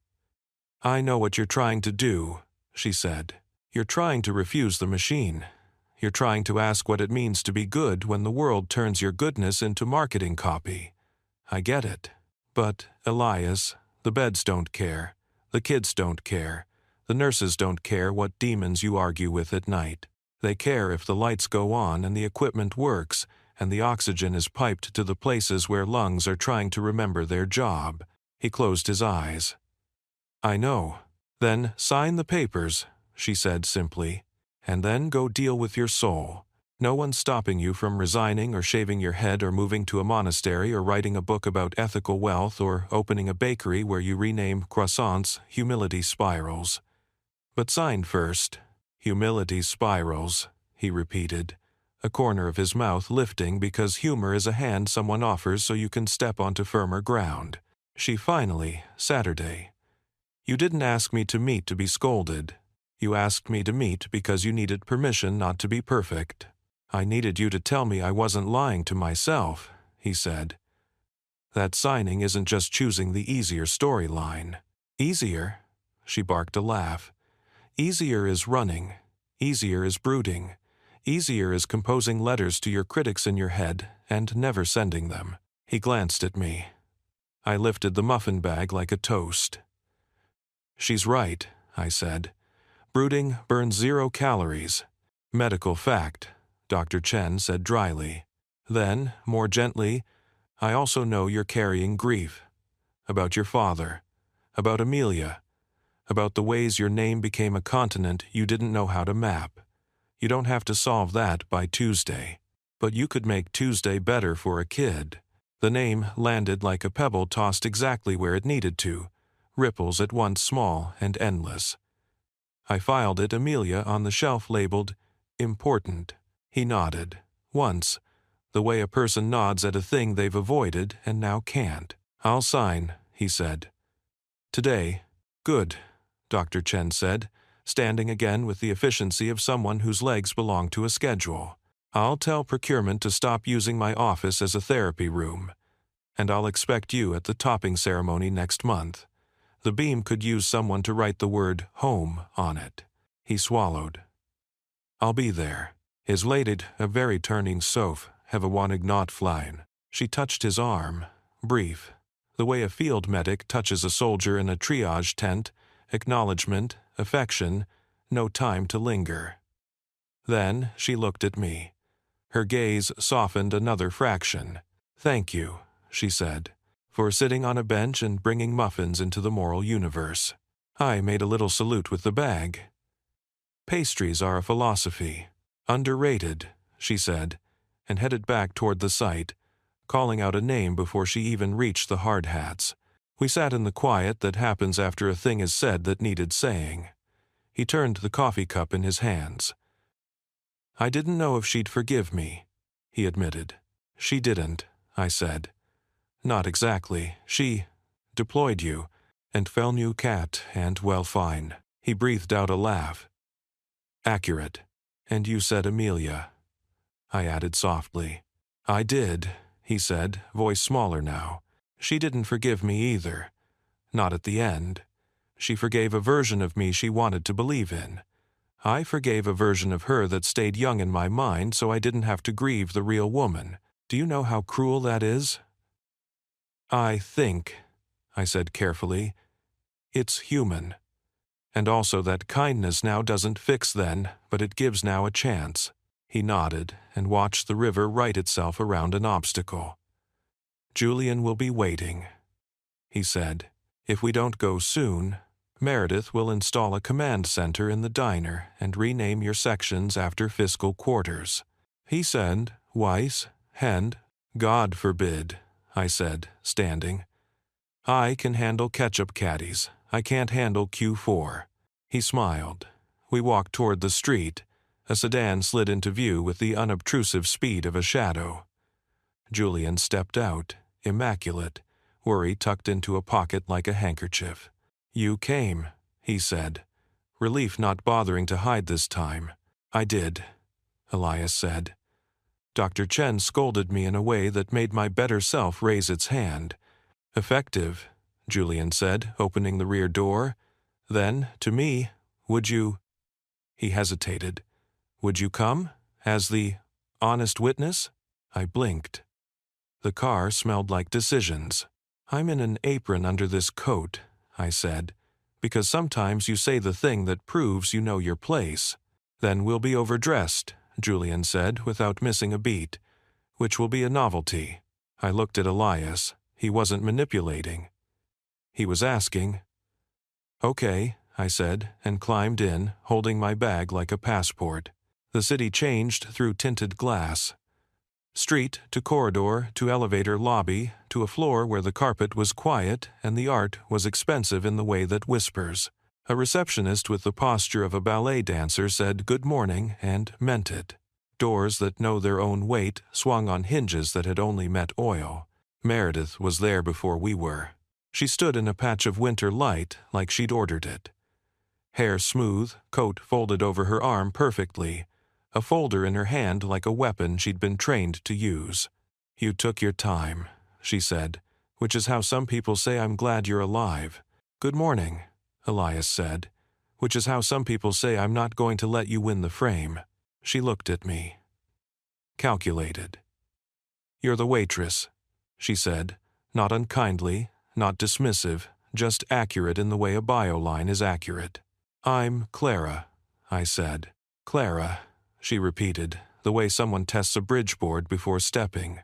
I know what you're trying to do, she said. You're trying to refuse the machine. You're trying to ask what it means to be good when the world turns your goodness into marketing copy. I get it. But, Elias, the beds don't care. The kids don't care. The nurses don't care what demons you argue with at night. They care if the lights go on and the equipment works, and the oxygen is piped to the places where lungs are trying to remember their job. He closed his eyes. I know. Then sign the papers, she said simply, and then go deal with your soul. No one's stopping you from resigning or shaving your head or moving to a monastery or writing a book about ethical wealth or opening a bakery where you rename croissants humility spirals. But sign first. Humility spirals, he repeated, a corner of his mouth lifting because humor is a hand someone offers so you can step onto firmer ground. She finally, Saturday. You didn't ask me to meet to be scolded. You asked me to meet because you needed permission not to be perfect. I needed you to tell me I wasn't lying to myself, he said. That signing isn't just choosing the easier storyline. Easier? She barked a laugh. Easier is running. Easier is brooding. Easier is composing letters to your critics in your head and never sending them. He glanced at me. I lifted the muffin bag like a toast. She's right, I said. Brooding burns 0 calories. Medical fact, Dr. Chen said dryly. Then, more gently, I also know you're carrying grief. About your father. About Amelia. About the ways your name became a continent you didn't know how to map. You don't have to solve that by Tuesday. But you could make Tuesday better for a kid. The name landed like a pebble tossed exactly where it needed to, ripples at once small and endless. I filed it Amelia on the shelf labeled, Important. He nodded. Once. The way a person nods at a thing they've avoided and now can't. I'll sign, he said. Today. Good, Dr. Chen said, standing again with the efficiency of someone whose legs belong to a schedule. I'll tell procurement to stop using my office as a therapy room. And I'll expect you at the topping ceremony next month. The beam could use someone to write the word home on it. He swallowed. I'll be there. His ladied, a very turning Soph, have a wanig not flying. She touched his arm, brief, the way a field medic touches a soldier in a triage tent, acknowledgement, affection, no time to linger. Then she looked at me. Her gaze softened another fraction. Thank you, she said, for sitting on a bench and bringing muffins into the moral universe. I made a little salute with the bag. Pastries are a philosophy. Underrated, she said, and headed back toward the site, calling out a name before she even reached the hard hats. We sat in the quiet that happens after a thing is said that needed saying. He turned the coffee cup in his hands. I didn't know if she'd forgive me, he admitted. She didn't, I said. Not exactly. She deployed you, and fell new cat, and well fine. He breathed out a laugh. Accurate. And you said Amelia. I added softly. I did, he said, voice smaller now. She didn't forgive me either. Not at the end. She forgave a version of me she wanted to believe in. I forgave a version of her that stayed young in my mind so I didn't have to grieve the real woman. Do you know how cruel that is? I think, I said carefully, it's human. And also that kindness now doesn't fix then, but it gives now a chance. He nodded and watched the river right itself around an obstacle. Julian will be waiting, he said. If we don't go soon, Meredith will install a command center in the diner and rename your sections after fiscal quarters. He said, Weiss, Hand, God forbid, I said, standing. I can handle ketchup caddies. I can't handle Q4. He smiled. We walked toward the street. A sedan slid into view with the unobtrusive speed of a shadow. Julian stepped out, immaculate, worry tucked into a pocket like a handkerchief. "You came," he said, relief not bothering to hide this time. "I did," Elias said. Dr. Chen scolded me in a way that made my better self raise its hand. "Effective," Julian said, opening the rear door. Then, to me, "Would you—" He hesitated. "Would you come? As the honest witness?" I blinked. The car smelled like decisions. "I'm in an apron under this coat," I said, "because sometimes you say the thing that proves you know your place." "Then we'll be overdressed," Julian said, without missing a beat, "which will be a novelty." I looked at Elias. He wasn't manipulating. He was asking. "Okay," I said, and climbed in, holding my bag like a passport. The city changed through tinted glass. Street to corridor to elevator lobby to a floor where the carpet was quiet and the art was expensive in the way that whispers. A receptionist with the posture of a ballet dancer said good morning and meant it. Doors that know their own weight swung on hinges that had only met oil. Meredith was there before we were. She stood in a patch of winter light like she'd ordered it. Hair smooth, coat folded over her arm perfectly, a folder in her hand like a weapon she'd been trained to use. "You took your time," she said, "which is how some people say I'm glad you're alive." "Good morning," Elias said, "which is how some people say I'm not going to let you win the frame." She looked at me. Calculated. "You're the waitress," she said, not unkindly, not dismissive, just accurate in the way a bio line is accurate. "I'm Clara," I said. "Clara," she repeated, the way someone tests a bridgeboard before stepping.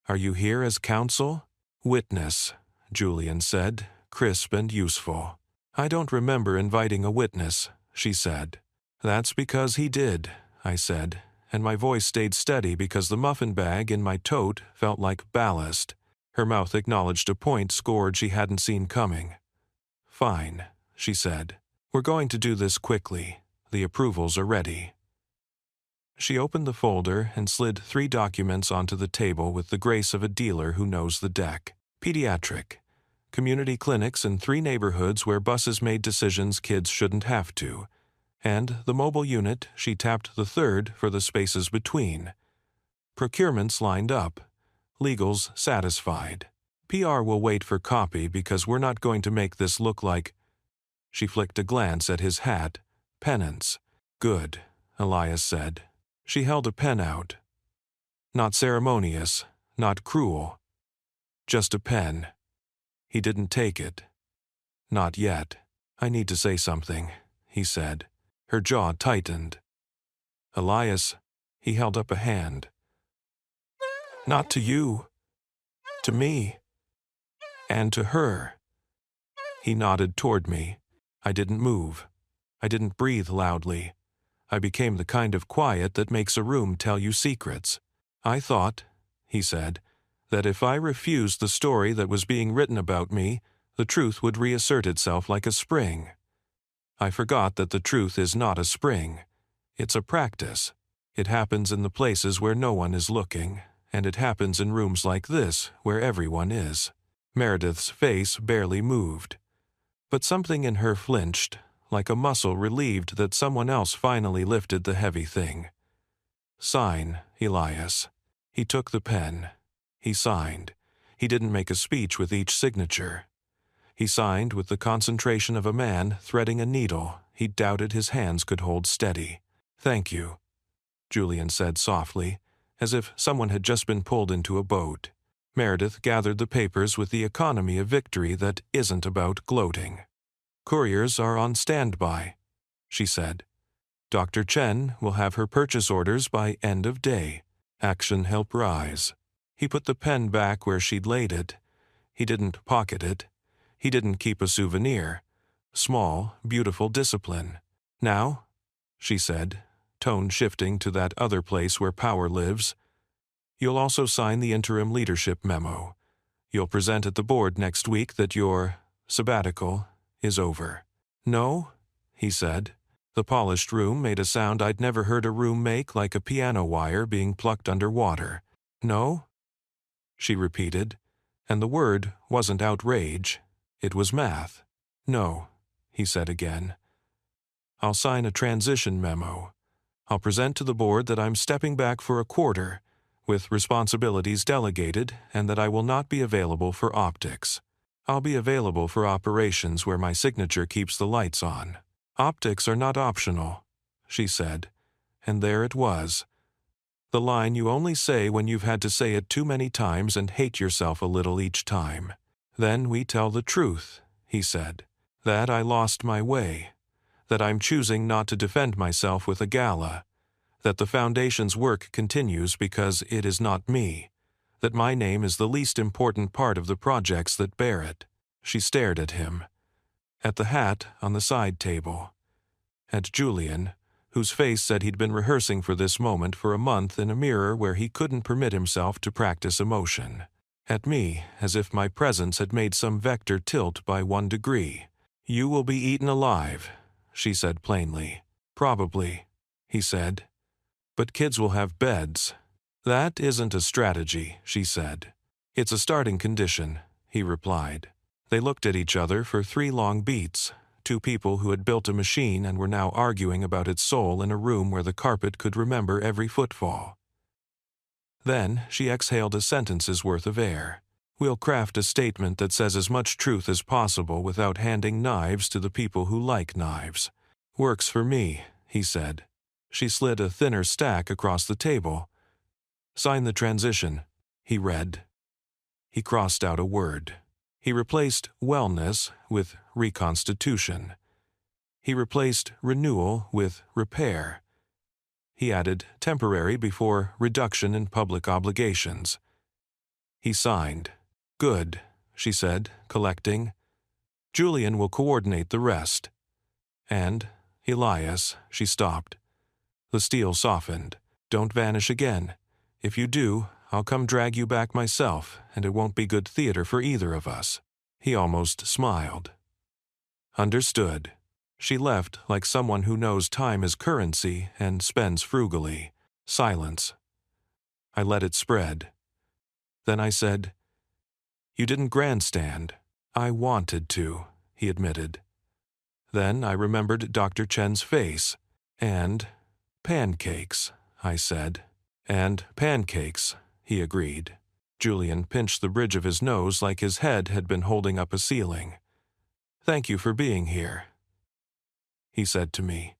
"Are you here as counsel?" "Witness," Julian said, crisp and useful. "I don't remember inviting a witness," she said. "That's because he did," I said, and my voice stayed steady because the muffin bag in my tote felt like ballast. Her mouth acknowledged a point scored she hadn't seen coming. "Fine," she said. "We're going to do this quickly. The approvals are ready." She opened the folder and slid 3 documents onto the table with the grace of a dealer who knows the deck. Pediatric. Community clinics in 3 neighborhoods where buses made decisions kids shouldn't have to. And the mobile unit, she tapped the 3rd for the spaces between. Procurements lined up. Legals satisfied. PR will wait for copy because we're not going to make this look like— She flicked a glance at his hat. "Penance." "Good," Elias said. She held a pen out. Not ceremonious, not cruel. Just a pen. He didn't take it. "Not yet. I need to say something," he said. Her jaw tightened. "Elias," he held up a hand. "Not to you. To me. And to her." He nodded toward me. I didn't move. I didn't breathe loudly. I became the kind of quiet that makes a room tell you secrets. "I thought," he said, "that if I refused the story that was being written about me, the truth would reassert itself like a spring. I forgot that the truth is not a spring. It's a practice. It happens in the places where no one is looking, and it happens in rooms like this where everyone is." Meredith's face barely moved. But something in her flinched, like a muscle relieved that someone else finally lifted the heavy thing. "Sign, Elias." He took the pen. He signed. He didn't make a speech with each signature. He signed with the concentration of a man threading a needle he doubted his hands could hold steady. "Thank you," Julian said softly, as if someone had just been pulled into a boat. Meredith gathered the papers with the economy of victory that isn't about gloating. "Couriers are on standby," she said. "Dr. Chen will have her purchase orders by end of day. Action help rise." He put the pen back where she'd laid it. He didn't pocket it. He didn't keep a souvenir. Small, beautiful discipline. "Now," she said, tone shifting to that other place where power lives, You'll also sign the interim leadership memo. You'll present at the board next week that your sabbatical is over." "No," he said. The polished room made a sound I'd never heard a room make, like a piano wire being plucked under water. "No?" she repeated, and the word wasn't outrage, it was math. "No," he said again. "I'll sign a transition memo. I'll present to the board that I'm stepping back for a quarter, with responsibilities delegated, and that I will not be available for optics. I'll be available for operations where my signature keeps the lights on. Optics are not optional," she said, and there it was. The line you only say when you've had to say it too many times and hate yourself a little each time. "Then we tell the truth," he said, "that I lost my way, that I'm choosing not to defend myself with a gala, that the Foundation's work continues because it is not me, that my name is the least important part of the projects that bear it." She stared at him, at the hat on the side table, at Julian, whose face said he'd been rehearsing for this moment for a month in a mirror where he couldn't permit himself to practice emotion, at me as if my presence had made some vector tilt by 1 degree. "You will be eaten alive," she said plainly. "Probably," he said. "But kids will have beds." "That isn't a strategy," she said. "It's a starting condition," he replied. They looked at each other for 3 long beats, 2 people who had built a machine and were now arguing about its soul in a room where the carpet could remember every footfall. Then she exhaled a sentence's worth of air. "We'll craft a statement that says as much truth as possible without handing knives to the people who like knives." "Works for me," he said. She slid a thinner stack across the table. "Sign the transition," he read. He crossed out a word. He replaced wellness with reconstitution. He replaced renewal with repair. He added temporary before reduction in public obligations. He signed. "Good," she said, collecting. "Julian will coordinate the rest." "And, Elias," she stopped. The steel softened. "Don't vanish again. If you do, I'll come drag you back myself, and it won't be good theater for either of us." He almost smiled. "Understood." She left like someone who knows time is currency and spends frugally. Silence. I let it spread. Then I said, "You didn't grandstand." "I wanted to," he admitted. Then I remembered Dr. Chen's face. "And pancakes," I said. "And pancakes," he agreed. Julian pinched the bridge of his nose like his head had been holding up a ceiling. "Thank you for being here," he said to me.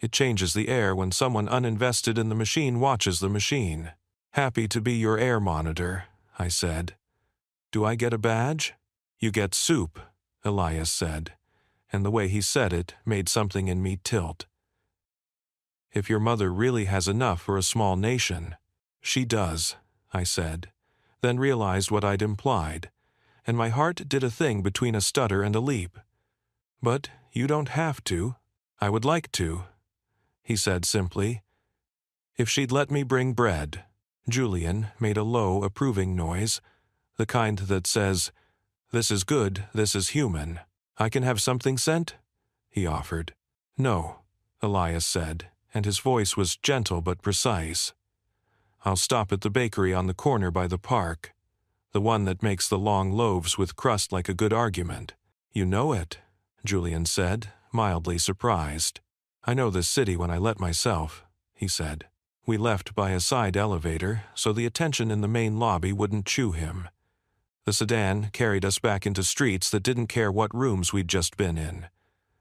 "It changes the air when someone uninvested in the machine watches the machine." "Happy to be your air monitor," I said. "Do I get a badge?" "You get soup," Elias said, and the way he said it made something in me tilt. "If your mother really has enough for a small nation." "She does," I said, then realized what I'd implied, and my heart did a thing between a stutter and a leap. "But you don't have to." "I would like to," he said simply. "If she'd let me bring bread." Julian made a low, approving noise, the kind that says, "This is good, this is human." "I can have something sent?" he offered. "No," Elias said, and his voice was gentle but precise. "I'll stop at the bakery on the corner by the park, the one that makes the long loaves with crust like a good argument." "You know it," Julian said, mildly surprised. "I know this city when I let myself," he said. We left by a side elevator, so the attention in the main lobby wouldn't chew him. The sedan carried us back into streets that didn't care what rooms we'd just been in.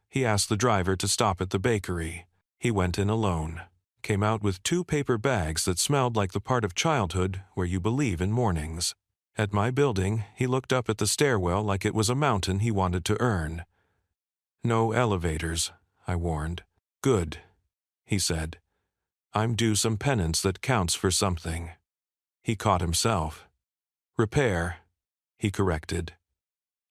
He asked the driver to stop at the bakery. He went in alone, came out with 2 paper bags that smelled like the part of childhood where you believe in mornings. At my building, he looked up at the stairwell like it was a mountain he wanted to earn. "No elevators," I warned. "Good," he said. "I'm due some penance that counts for something." He caught himself. "Repair," he corrected.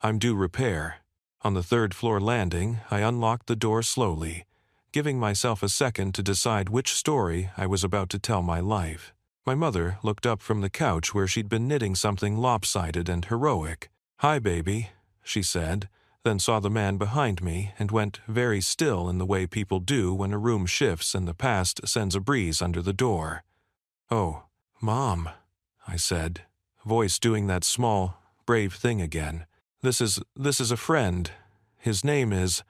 "I'm due repair." On the 3rd-floor landing, I unlocked the door slowly, giving myself a second to decide which story I was about to tell my life. My mother looked up from the couch where she'd been knitting something lopsided and heroic. "Hi, baby," she said, then saw the man behind me and went very still in the way people do when a room shifts and the past sends a breeze under the door. "Oh, Mom," I said, voice doing that small, brave thing again. This is a friend. His name is—"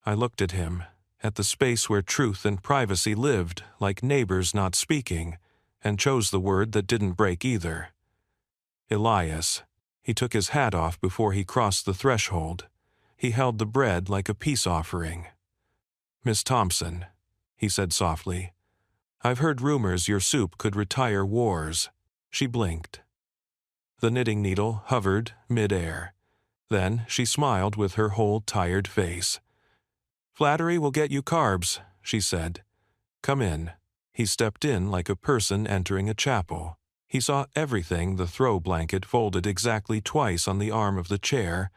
I looked at him, at the space where truth and privacy lived, like neighbors not speaking, and chose the word that didn't break either. Elias. He took his hat off before he crossed the threshold. He held the bread like a peace offering. "Miss Thompson," he said softly, "I've heard rumors your soup could retire wars." She blinked. The knitting needle hovered mid-air. Then she smiled with her whole tired face. "Flattery will get you carbs," she said. "Come in." He stepped in like a person entering a chapel. He saw everything: the throw blanket folded exactly twice on the arm of the chair,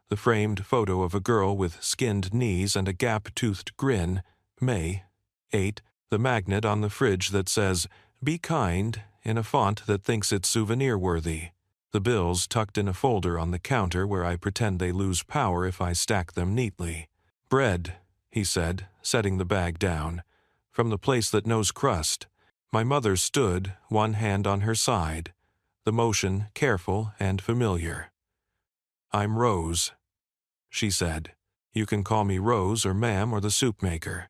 the framed photo of a girl with skinned knees and a gap-toothed grin, May 8, the magnet on the fridge that says, "Be kind," in a font that thinks it's souvenir-worthy. The bills tucked in a folder on the counter where I pretend they lose power if I stack them neatly. "Bread," he said, setting the bag down, "from the place that knows crust." My mother stood, one hand on her side, the motion careful and familiar. "I'm Rose," she said. "You can call me Rose or Ma'am or the soup maker.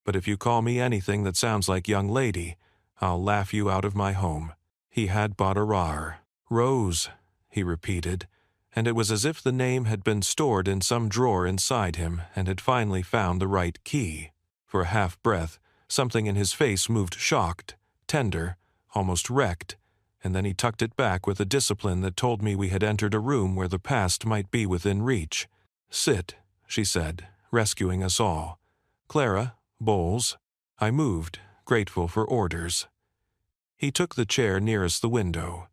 But if you call me anything that sounds like young lady, I'll laugh you out of my home." He had bought a rar. "Rose," he repeated, and it was as if the name had been stored in some drawer inside him and had finally found the right key. For a half-breath, something in his face moved shocked, tender, almost wrecked, and then he tucked it back with a discipline that told me we had entered a room where the past might be within reach. "Sit," she said, rescuing us all. "Clara, bowls." I moved, grateful for orders. He took the chair nearest the window.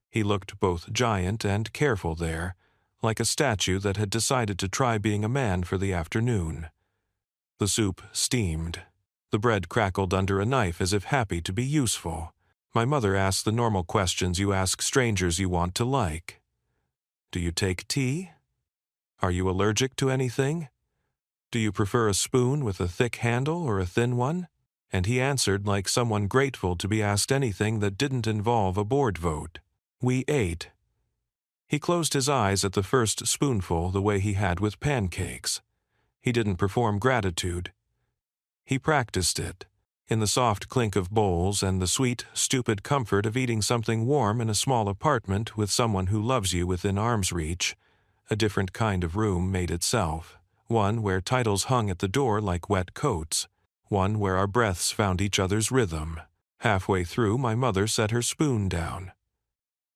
He looked both giant and careful there, like a statue that had decided to try being a man for the afternoon. The soup steamed. The bread crackled under a knife as if happy to be useful. My mother asked the normal questions you ask strangers you want to like. "Do you take tea? Are you allergic to anything? Do you prefer a spoon with a thick handle or a thin one?" And he answered like someone grateful to be asked anything that didn't involve a board vote. We ate. He closed his eyes at the first spoonful the way he had with pancakes. He didn't perform gratitude. He practiced it, in the soft clink of bowls and the sweet, stupid comfort of eating something warm in a small apartment with someone who loves you within arm's reach. A different kind of room made itself, one where titles hung at the door like wet coats, one where our breaths found each other's rhythm. Halfway through, my mother set her spoon down.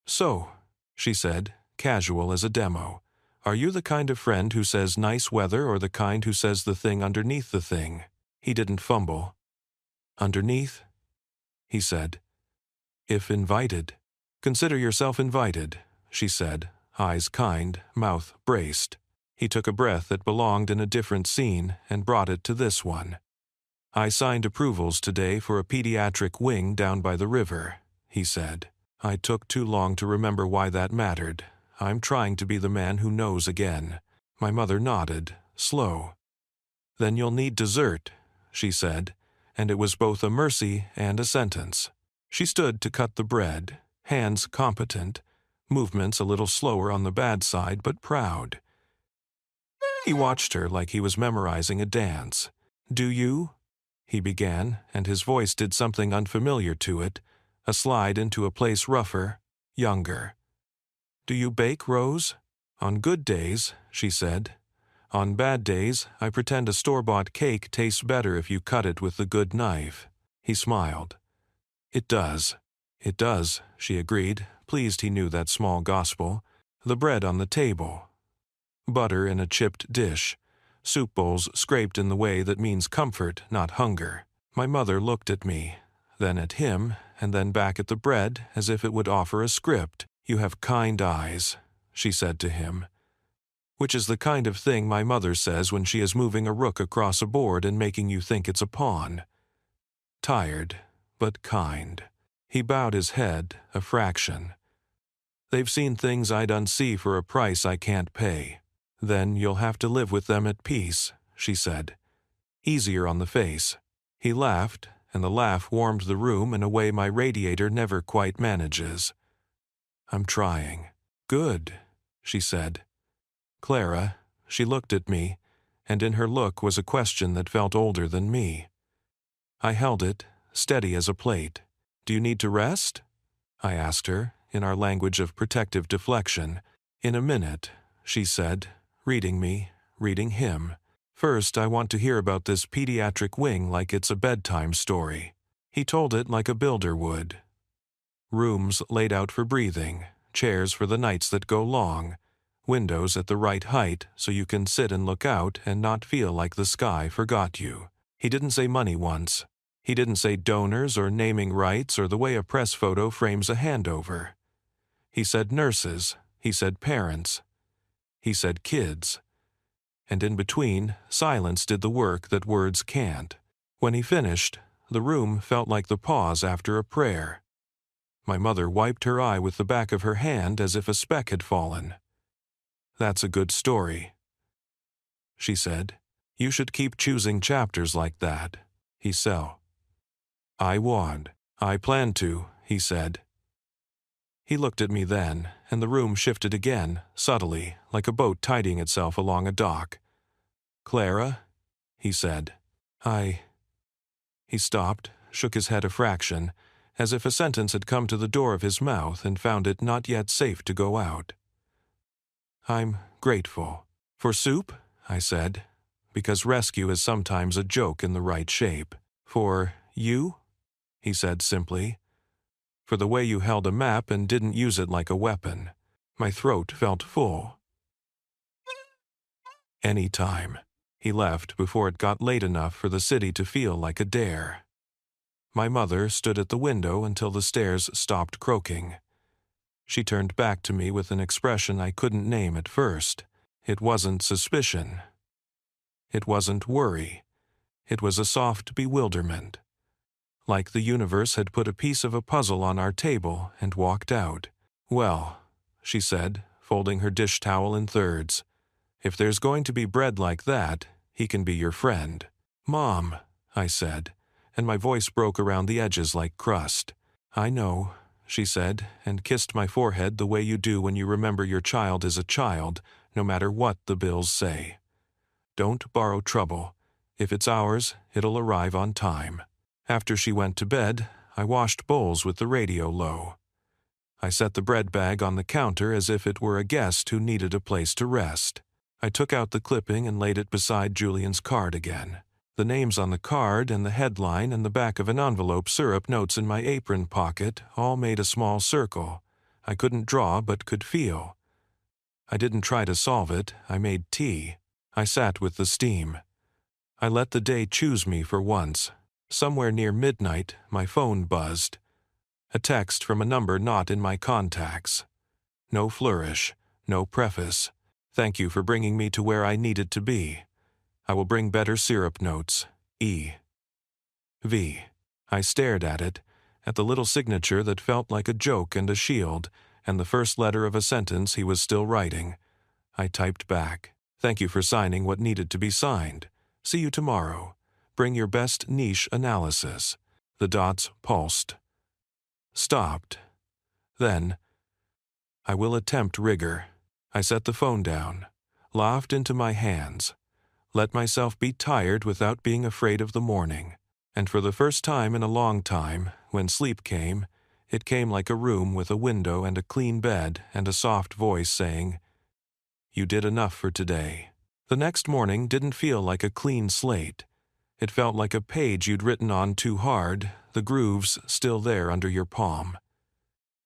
"So," she said, casual as a demo, "are you the kind of friend who says nice weather or the kind who says the thing underneath the thing?" He didn't fumble. "Underneath?" he said. "If invited." "Consider yourself invited," she said, eyes kind, mouth braced. He took a breath that belonged in a different scene and brought it to this one. "I signed approvals today for a pediatric wing down by the river," he said. I took too long to remember why that mattered. I'm trying to be the man who knows again. My mother nodded, slow. "Then you'll need dessert," she said, and it was both a mercy and a sentence. She stood to cut the bread, hands competent, movements a little slower on the bad side but proud. He watched her like he was memorizing a dance. "Do you?" he began, and his voice did something unfamiliar to it, a slide into a place rougher, younger. "Do you bake, Rose?" "On good days," she said. "On bad days, I pretend a store-bought cake tastes better if you cut it with the good knife." He smiled. "It does." "It does," she agreed, pleased he knew that small gospel. The bread on the table. Butter in a chipped dish. Soup bowls scraped in the way that means comfort, not hunger. My mother looked at me, then at him, and then back at the bread as if it would offer a script. "You have kind eyes," she said to him. Which is the kind of thing my mother says when she is moving a rook across a board and making you think it's a pawn. Tired, but kind. He bowed his head a fraction. "They've seen things I'd unsee for a price I can't pay. Then you'll have to live with them at peace," she said, easier on the face. He laughed, and the laugh warmed the room in a way my radiator never quite manages. "I'm trying." "Good," she said. "Clara," she looked at me, and in her look was a question that felt older than me. I held it, steady as a plate. "Do you need to rest?" I asked her, in our language of protective deflection. "In a minute," she said, reading me, reading him. "First, I want to hear about this pediatric wing like it's a bedtime story." He told it like a builder would. Rooms laid out for breathing, chairs for the nights that go long, windows at the right height so you can sit and look out and not feel like the sky forgot you. He didn't say money once. He didn't say donors or naming rights or the way a press photo frames a handover. He said nurses. He said parents. He said kids. And in between, silence did the work that words can't. When he finished, the room felt like the pause after a prayer. My mother wiped her eye with the back of her hand as if a speck had fallen. "That's a good story," she said. "You should keep choosing chapters like that." He said. "I would. I plan to," he said. He looked at me then, and the room shifted again, subtly, like a boat tidying itself along a dock. "Clara," he said. He stopped, shook his head a fraction, as if a sentence had come to the door of his mouth and found it not yet safe to go out. "I'm grateful." "For soup?" I said, because rescue is sometimes a joke in the right shape. "For you?" he said simply. "For the way you held a map and didn't use it like a weapon." My throat felt full. "Any time." He left before it got late enough for the city to feel like a dare. My mother stood at the window until the stairs stopped croaking. She turned back to me with an expression I couldn't name at first. It wasn't suspicion. It wasn't worry. It was a soft bewilderment. Like the universe had put a piece of a puzzle on our table and walked out. "Well," she said, folding her dish towel in thirds, "if there's going to be bread like that, he can be your friend." "Mom," I said, and my voice broke around the edges like crust. "I know," she said, and kissed my forehead the way you do when you remember your child is a child, no matter what the bills say. "Don't borrow trouble. If it's ours, it'll arrive on time." After she went to bed, I washed bowls with the radio low. I set the bread bag on the counter as if it were a guest who needed a place to rest. I took out the clipping and laid it beside Julian's card again. The names on the card and the headline and the back of an envelope syrup notes in my apron pocket all made a small circle. I couldn't draw but could feel. I didn't try to solve it. I made tea. I sat with the steam. I let the day choose me for once. Somewhere near midnight, my phone buzzed. A text from a number not in my contacts. No flourish, no preface. "Thank you for bringing me to where I needed to be. I will bring better syrup notes. E. V." I stared at it, at the little signature that felt like a joke and a shield, and the first letter of a sentence he was still writing. I typed back. "Thank you for signing what needed to be signed. See you tomorrow. Bring your best niche analysis." The dots pulsed. Stopped. Then, "I will attempt rigor." I set the phone down, laughed into my hands, let myself be tired without being afraid of the morning. And for the first time in a long time, when sleep came, it came like a room with a window and a clean bed and a soft voice saying, "You did enough for today." The next morning didn't feel like a clean slate. It felt like a page you'd written on too hard, the grooves still there under your palm.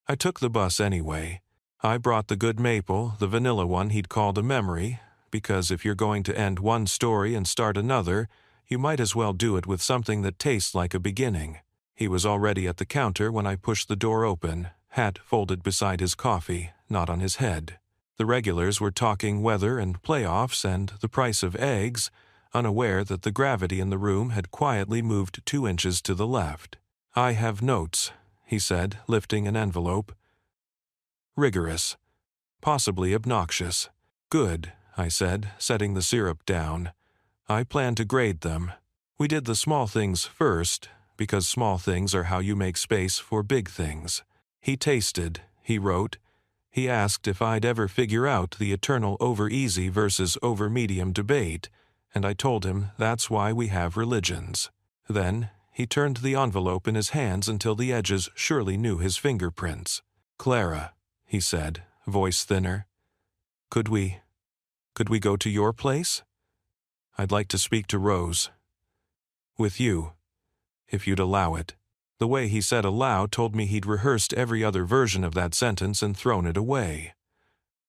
I took the bus anyway. I brought the good maple, the vanilla one he'd called a memory, because if you're going to end one story and start another, you might as well do it with something that tastes like a beginning. He was already at the counter when I pushed the door open, hat folded beside his coffee, not on his head. The regulars were talking weather and playoffs and the price of eggs, unaware that the gravity in the room had quietly moved 2 inches to the left. "I have notes," he said, lifting an envelope. Rigorous. Possibly obnoxious. Good, I said, setting the syrup down. I plan to grade them. We did the small things first, because small things are how you make space for big things. He tasted, he wrote. He asked if I'd ever figure out the eternal over-easy versus over-medium debate, and I told him that's why we have religions. Then, he turned the envelope in his hands until the edges surely knew his fingerprints. Clara, he said, voice thinner. Could we go to your place? I'd like to speak to Rose. With you, if you'd allow it. The way he said allow told me he'd rehearsed every other version of that sentence and thrown it away.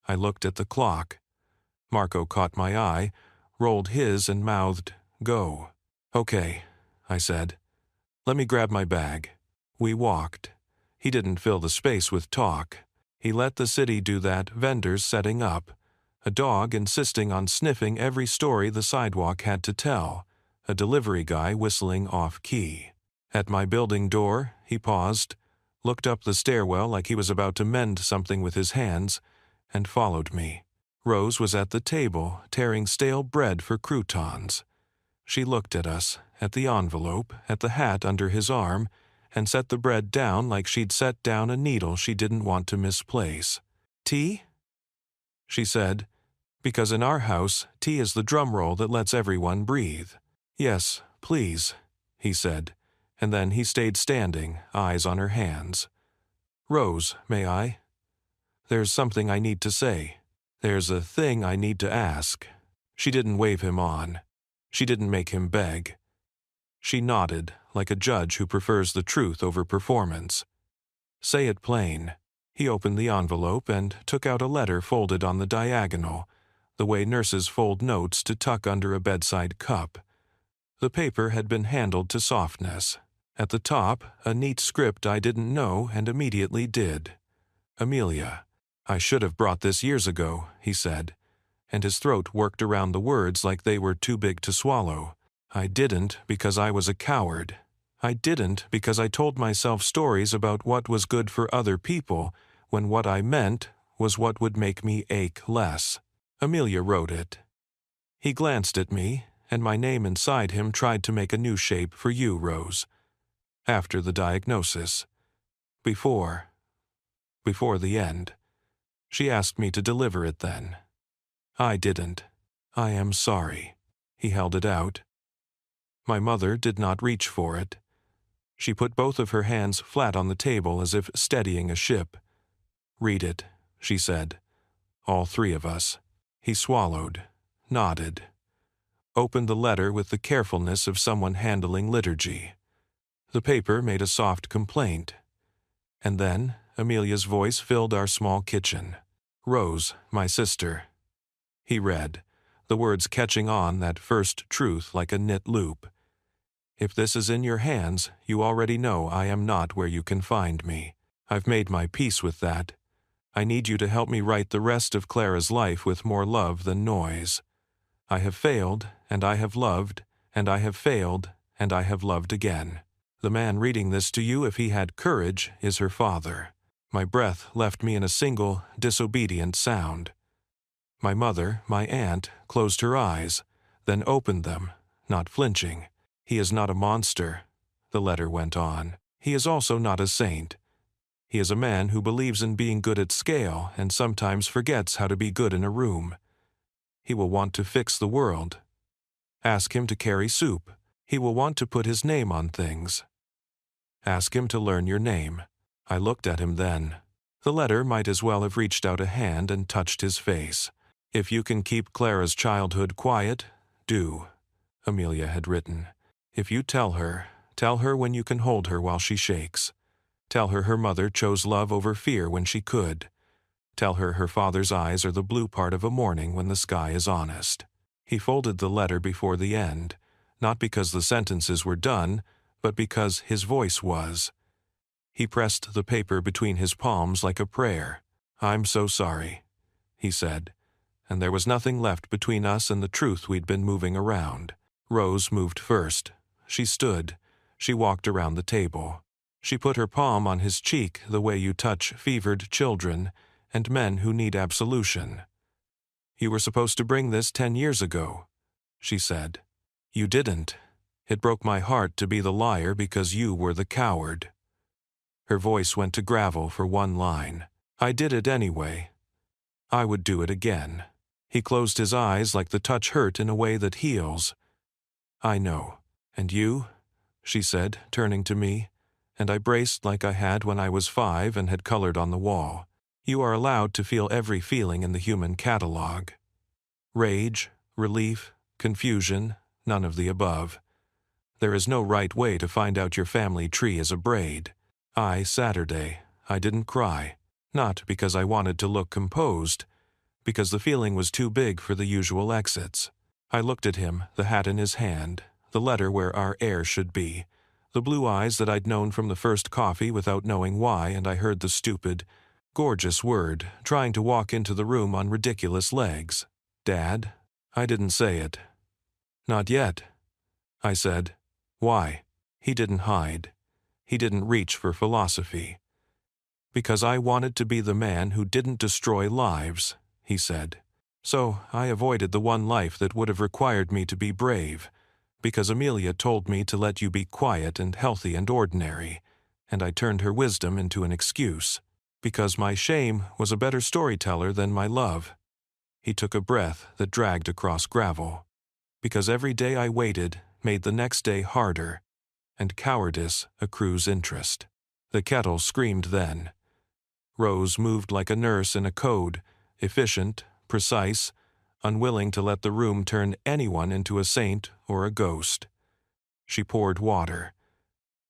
I looked at the clock. Marco caught my eye, rolled his and mouthed, "Go." "Okay," I said. "Let me grab my bag." We walked. He didn't fill the space with talk. He let the city do that, vendors setting up, a dog insisting on sniffing every story the sidewalk had to tell, a delivery guy whistling off-key. At my building door, he paused, looked up the stairwell like he was about to mend something with his hands, and followed me. Rose was at the table, tearing stale bread for croutons. She looked at us, at the envelope, at the hat under his arm, and set the bread down like she'd set down a needle she didn't want to misplace. "Tea?" she said, "because in our house, tea is the drum roll that lets everyone breathe." "Yes, please," he said, and then he stayed standing, eyes on her hands. "Rose, may I? There's something I need to say. There's a thing I need to ask." She didn't wave him on. She didn't make him beg. She nodded, like a judge who prefers the truth over performance. "Say it plain." He opened the envelope and took out a letter folded on the diagonal, the way nurses fold notes to tuck under a bedside cup. The paper had been handled to softness. At the top, a neat script I didn't know and immediately did. "Amelia. I should have brought this years ago," he said, and his throat worked around the words like they were too big to swallow. "I didn't because I was a coward. I didn't because I told myself stories about what was good for other people when what I meant was what would make me ache less." Amelia wrote it. He glanced at me, and my name inside him tried to make a new shape for you, Rose. After the diagnosis. Before the end. She asked me to deliver it then. I didn't. I am sorry. He held it out. My mother did not reach for it. She put both of her hands flat on the table as if steadying a ship. "Read it," she said. "All three of us." He swallowed, nodded. Opened the letter with the carefulness of someone handling liturgy. The paper made a soft complaint. And then Amelia's voice filled our small kitchen. "Rose, my sister." He read, the words catching on that first truth like a knit loop. "If this is in your hands, you already know I am not where you can find me. I've made my peace with that. I need you to help me write the rest of Clara's life with more love than noise. I have failed, and I have loved, and I have failed, and I have loved again. The man reading this to you, if he had courage, is her father." My breath left me in a single, disobedient sound. My mother, my aunt, closed her eyes, then opened them, not flinching. "He is not a monster," the letter went on. "He is also not a saint. He is a man who believes in being good at scale and sometimes forgets how to be good in a room. He will want to fix the world. Ask him to carry soup. He will want to put his name on things. Ask him to learn your name." I looked at him then. The letter might as well have reached out a hand and touched his face. "If you can keep Clara's childhood quiet, do," Amelia had written. "If you tell her when you can hold her while she shakes. Tell her her mother chose love over fear when she could. Tell her her father's eyes are the blue part of a morning when the sky is honest." He folded the letter before the end, not because the sentences were done, but because his voice was. He pressed the paper between his palms like a prayer. "I'm so sorry," he said, and there was nothing left between us and the truth we'd been moving around. Rose moved first. She stood. She walked around the table. She put her palm on his cheek the way you touch fevered children and men who need absolution. "You were supposed to bring this 10 years ago," she said. "You didn't. It broke my heart to be the liar because you were the coward." Her voice went to gravel for one line. "I did it anyway. I would do it again." He closed his eyes like the touch hurt in a way that heals. "I know. And you?" she said, turning to me, and I braced like I had when I was 5 and had colored on the wall. "You are allowed to feel every feeling in the human catalog. Rage, relief, confusion, none of the above. There is no right way to find out your family tree is a braid. Saturday, I didn't cry. Not because I wanted to look composed, because the feeling was too big for the usual exits. I looked at him, the hat in his hand, the letter where our heir should be, the blue eyes that I'd known from the first coffee without knowing why, and I heard the stupid, gorgeous word, trying to walk into the room on ridiculous legs. "Dad?" I didn't say it. "Not yet," I said. "Why?" He didn't hide. He didn't reach for philosophy. "Because I wanted to be the man who didn't destroy lives," he said. "So I avoided the one life that would have required me to be brave, because Amelia told me to let you be quiet and healthy and ordinary, and I turned her wisdom into an excuse. Because my shame was a better storyteller than my love." He took a breath that dragged across gravel. "Because every day I waited made the next day harder, and cowardice accrues interest." The kettle screamed then. Rose moved like a nurse in a code, efficient, precise, unwilling to let the room turn anyone into a saint or a ghost. She poured water.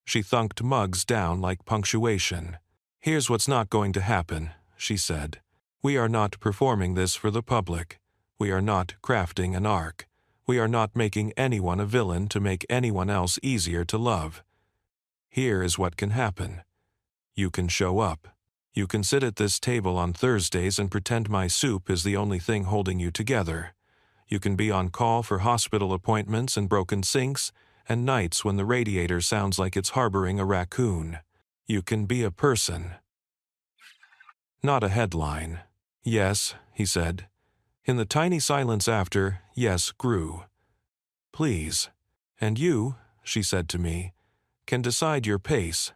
She thunked mugs down like punctuation. "Here's what's not going to happen," she said. "We are not performing this for the public. We are not crafting an arc. We are not making anyone a villain to make anyone else easier to love. Here is what can happen. You can show up. You can sit at this table on Thursdays and pretend my soup is the only thing holding you together. You can be on call for hospital appointments and broken sinks, and nights when the radiator sounds like it's harboring a raccoon. You can be a person. Not a headline." "Yes," he said. In the tiny silence after, yes grew. "Please. And you," she said to me, "can decide your pace.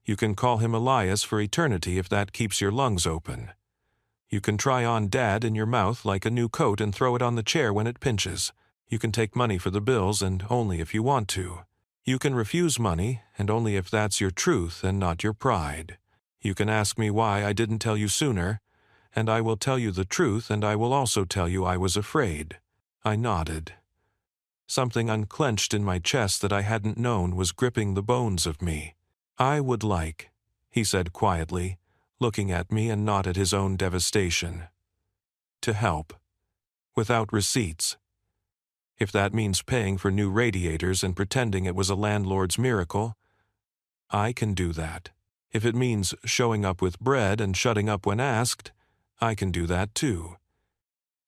You can call him Elias for eternity if that keeps your lungs open. You can try on Dad in your mouth like a new coat and throw it on the chair when it pinches. You can take money for the bills and only if you want to. You can refuse money and only if that's your truth and not your pride. You can ask me why I didn't tell you sooner, and I will tell you the truth, and I will also tell you I was afraid." I nodded. Something unclenched in my chest that I hadn't known was gripping the bones of me. "I would like," he said quietly, looking at me and not at his own devastation, "to help. Without receipts. If that means paying for new radiators and pretending it was a landlord's miracle, I can do that. If it means showing up with bread and shutting up when asked, I can do that too.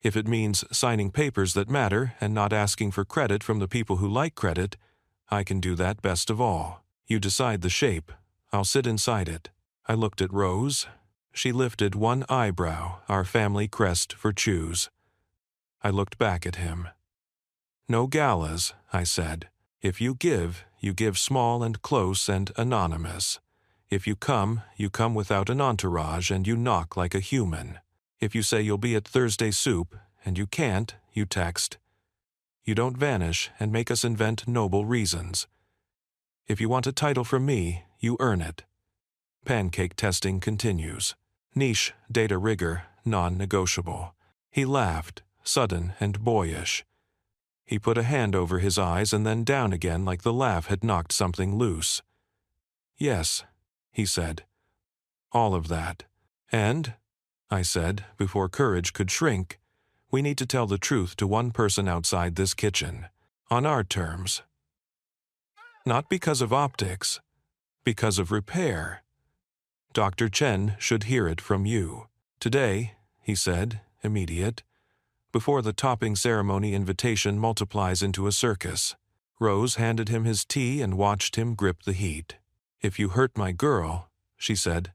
If it means signing papers that matter and not asking for credit from the people who like credit, I can do that best of all. You decide the shape. I'll sit inside it." I looked at Rose. She lifted one eyebrow, our family crest for choose. I looked back at him. "No galas," I said. "If you give small and close and anonymous. If you come without an entourage and you knock like a human. If you say you'll be at Thursday soup, and you can't, you text. You don't vanish and make us invent noble reasons. If you want a title from me, you earn it. Pancake testing continues. Niche, data rigor, non-negotiable." He laughed, sudden and boyish. He put a hand over his eyes and then down again like the laugh had knocked something loose. "Yes," he said. "All of that. And," I said, before courage could shrink, "we need to tell the truth to one person outside this kitchen. On our terms. Not because of optics. Because of repair. Dr. Chen should hear it from you. Today," he said, immediate, "before the topping ceremony invitation multiplies into a circus." Rose handed him his tea and watched him grip the heat. "If you hurt my girl," she said,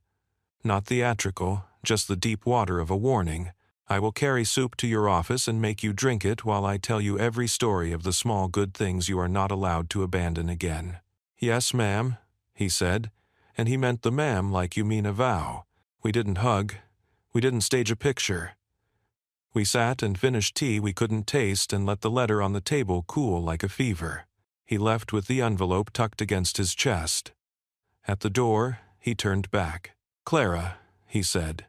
not theatrical, just the deep water of a warning, "I will carry soup to your office and make you drink it while I tell you every story of the small good things you are not allowed to abandon again." "Yes, ma'am," he said, and he meant the ma'am like you mean a vow. We didn't hug. We didn't stage a picture. We sat and finished tea we couldn't taste and let the letter on the table cool like a fever. He left with the envelope tucked against his chest. At the door, he turned back. "Clara," he said,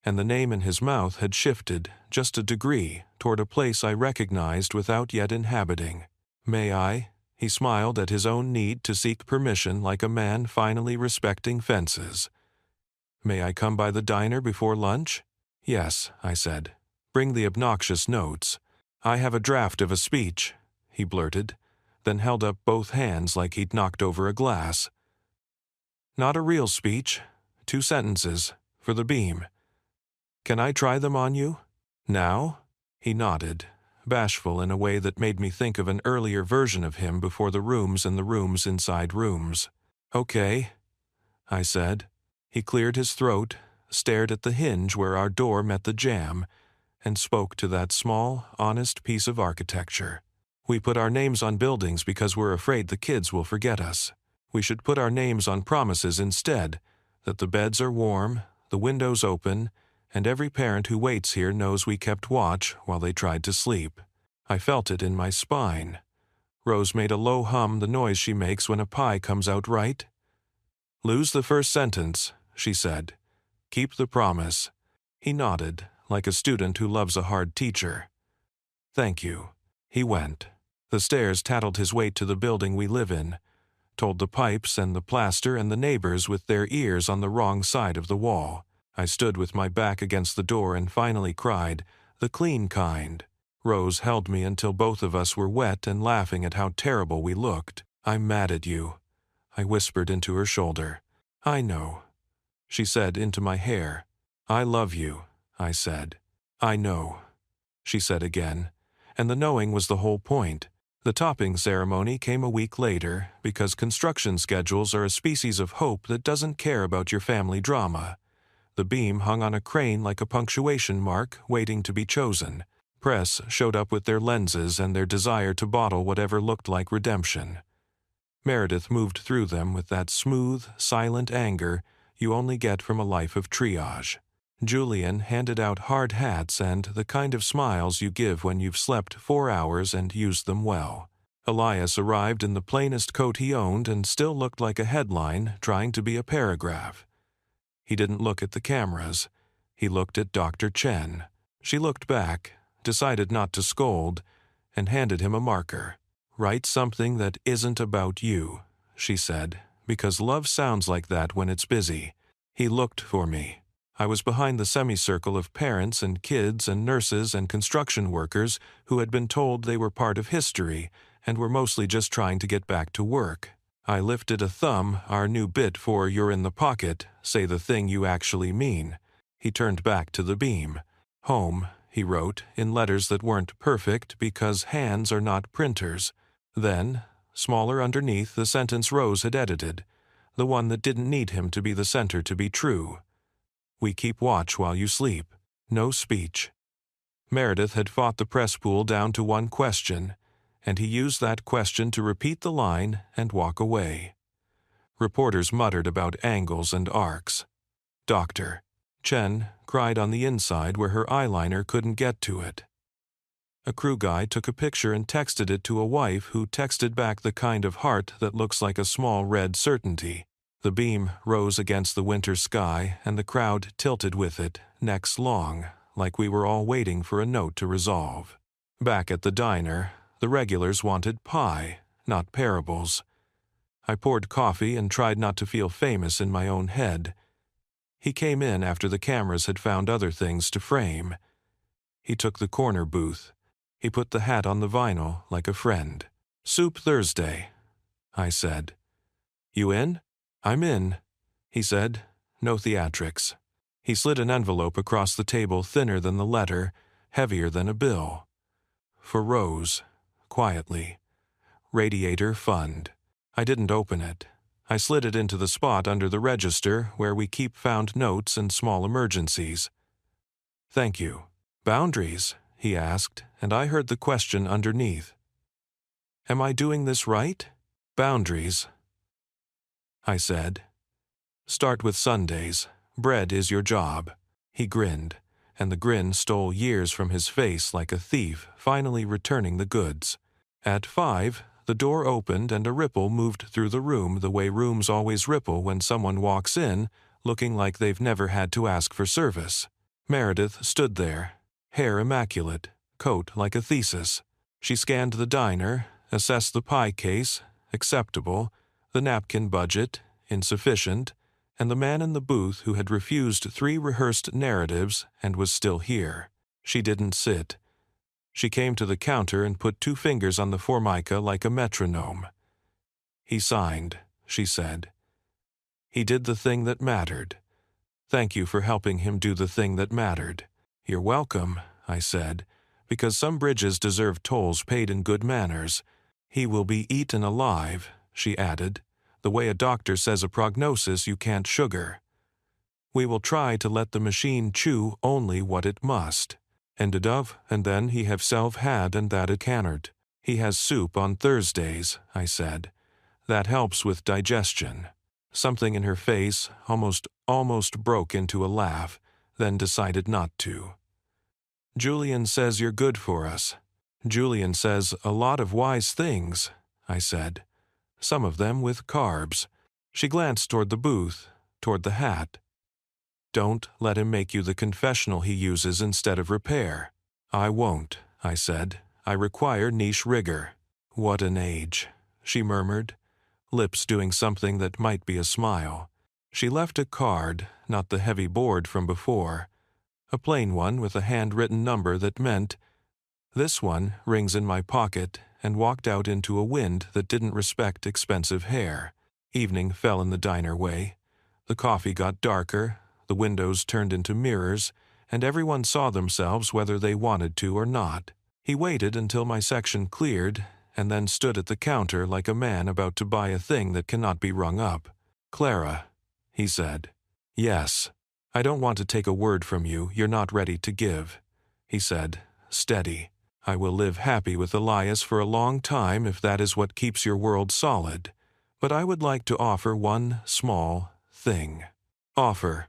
and the name in his mouth had shifted just a degree toward a place I recognized without yet inhabiting. "May I?" He smiled at his own need to seek permission like a man finally respecting fences. "May I come by the diner before lunch?" "Yes," I said. "Bring the obnoxious notes. I have a draft of a speech," he blurted, then held up both hands like he'd knocked over a glass. "Not a real speech. 2 sentences, for the Beam. Can I try them on you? Now?" He nodded, bashful in a way that made me think of an earlier version of him before the rooms and the rooms inside rooms. "Okay," I said. He cleared his throat, stared at the hinge where our door met the jamb, and spoke to that small, honest piece of architecture. "We put our names on buildings because we're afraid the kids will forget us. We should put our names on promises instead, that the beds are warm, the windows open, and every parent who waits here knows we kept watch while they tried to sleep." I felt it in my spine. Rose made a low hum, the noise she makes when a pie comes out right. "Lose the first sentence," she said. "Keep the promise." He nodded, like a student who loves a hard teacher. "Thank you." He went. The stairs tattled his way to the building we live in, told the pipes and the plaster and the neighbors with their ears on the wrong side of the wall. I stood with my back against the door and finally cried, "The clean kind." Rose held me until both of us were wet and laughing at how terrible we looked. "I'm mad at you," I whispered into her shoulder. "I know," she said into my hair. "I love you," I said. "I know," she said again, and the knowing was the whole point. The topping ceremony came a week later because construction schedules are a species of hope that doesn't care about your family drama. The Beam hung on a crane like a punctuation mark waiting to be chosen. Press showed up with their lenses and their desire to bottle whatever looked like redemption. Meredith moved through them with that smooth, silent anger you only get from a life of triage. Julian handed out hard hats and the kind of smiles you give when you've slept 4 hours and used them well. Elias arrived in the plainest coat he owned and still looked like a headline trying to be a paragraph. He didn't look at the cameras. He looked at Dr. Chen. She looked back, decided not to scold, and handed him a marker. "Write something that isn't about you," she said, because love sounds like that when it's busy. He looked for me. I was behind the semicircle of parents and kids and nurses and construction workers who had been told they were part of history and were mostly just trying to get back to work. I lifted a thumb, our new bit for "you're in the pocket, say the thing you actually mean." He turned back to the Beam. "Home," he wrote, in letters that weren't perfect because hands are not printers. Then, smaller underneath, the sentence Rose had edited, the one that didn't need him to be the center to be true. "We keep watch while you sleep." No speech. Meredith had fought the press pool down to one question, and he used that question to repeat the line and walk away. Reporters muttered about angles and arcs. Dr. Chen cried on the inside where her eyeliner couldn't get to it. A crew guy took a picture and texted it to a wife who texted back the kind of heart that looks like a small red certainty. The Beam rose against the winter sky, and the crowd tilted with it, necks long, like we were all waiting for a note to resolve. Back at the diner, the regulars wanted pie, not parables. I poured coffee and tried not to feel famous in my own head. He came in after the cameras had found other things to frame. He took the corner booth. He put the hat on the vinyl like a friend. "Soup Thursday," I said. "You in?" "I'm in," he said. No theatrics. He slid an envelope across the table thinner than the letter, heavier than a bill. "For Rose," quietly. "Radiator Fund." I didn't open it. I slid it into the spot under the register where we keep found notes and small emergencies. "Thank you." "Boundaries?" he asked, and I heard the question underneath. "Am I doing this right?" "Boundaries," I said. "Start with Sundays. Bread is your job." He grinned, and the grin stole years from his face like a thief finally returning the goods. At 5, the door opened and a ripple moved through the room the way rooms always ripple when someone walks in, looking like they've never had to ask for service. Meredith stood there, hair immaculate, coat like a thesis. She scanned the diner, assessed the pie case, acceptable, the napkin budget, insufficient, and the man in the booth who had refused 3 rehearsed narratives and was still here. She didn't sit. She came to the counter and put 2 fingers on the formica like a metronome. "He signed," she said. "He did the thing that mattered. Thank you for helping him do the thing that mattered." "You're welcome," I said, "because some bridges deserve tolls paid in good manners." "He will be eaten alive," she added, "the way a doctor says a prognosis you can't sugar. We will try to let the machine chew only what it must." Ended of, and then he have self-had and that it cannot. "He has soup on Thursdays," I said. "That helps with digestion." Something in her face almost broke into a laugh, then decided not to. "Julian says you're good for us." "Julian says a lot of wise things," I said. "Some of them with carbs." She glanced toward the booth, toward the hat. "Don't let him make you the confessional he uses instead of repair." "I won't," I said. "I require niche rigor." "What an age," she murmured, lips doing something that might be a smile. She left a card, not the heavy board from before, a plain one with a handwritten number that meant, "This one rings in my pocket," and walked out into a wind that didn't respect expensive hair. Evening fell in the diner way. The coffee got darker, the windows turned into mirrors, and everyone saw themselves whether they wanted to or not. He waited until my section cleared, and then stood at the counter like a man about to buy a thing that cannot be rung up. "Clara," he said. "Yes. I don't want to take a word from you you're not ready to give," he said, steady. "I will live happy with Elias for a long time if that is what keeps your world solid. But I would like to offer one small thing." "Offer,"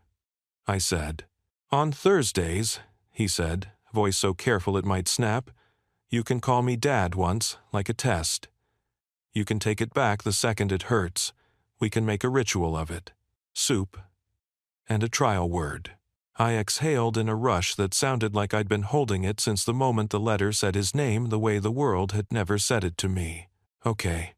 I said. "On Thursdays," he said, voice so careful it might snap, "you can call me Dad once, like a test. You can take it back the second it hurts. We can make a ritual of it. Soup. And a trial word." I exhaled in a rush that sounded like I'd been holding it since the moment the letter said his name the way the world had never said it to me. "Okay,"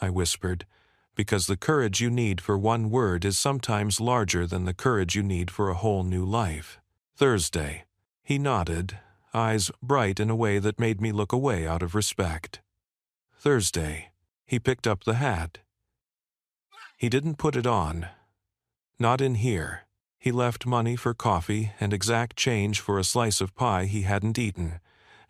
I whispered, "because the courage you need for one word is sometimes larger than the courage you need for a whole new life." "Thursday." He nodded, eyes bright in a way that made me look away out of respect. "Thursday." He picked up the hat. He didn't put it on. Not in here. He left money for coffee and exact change for a slice of pie he hadn't eaten,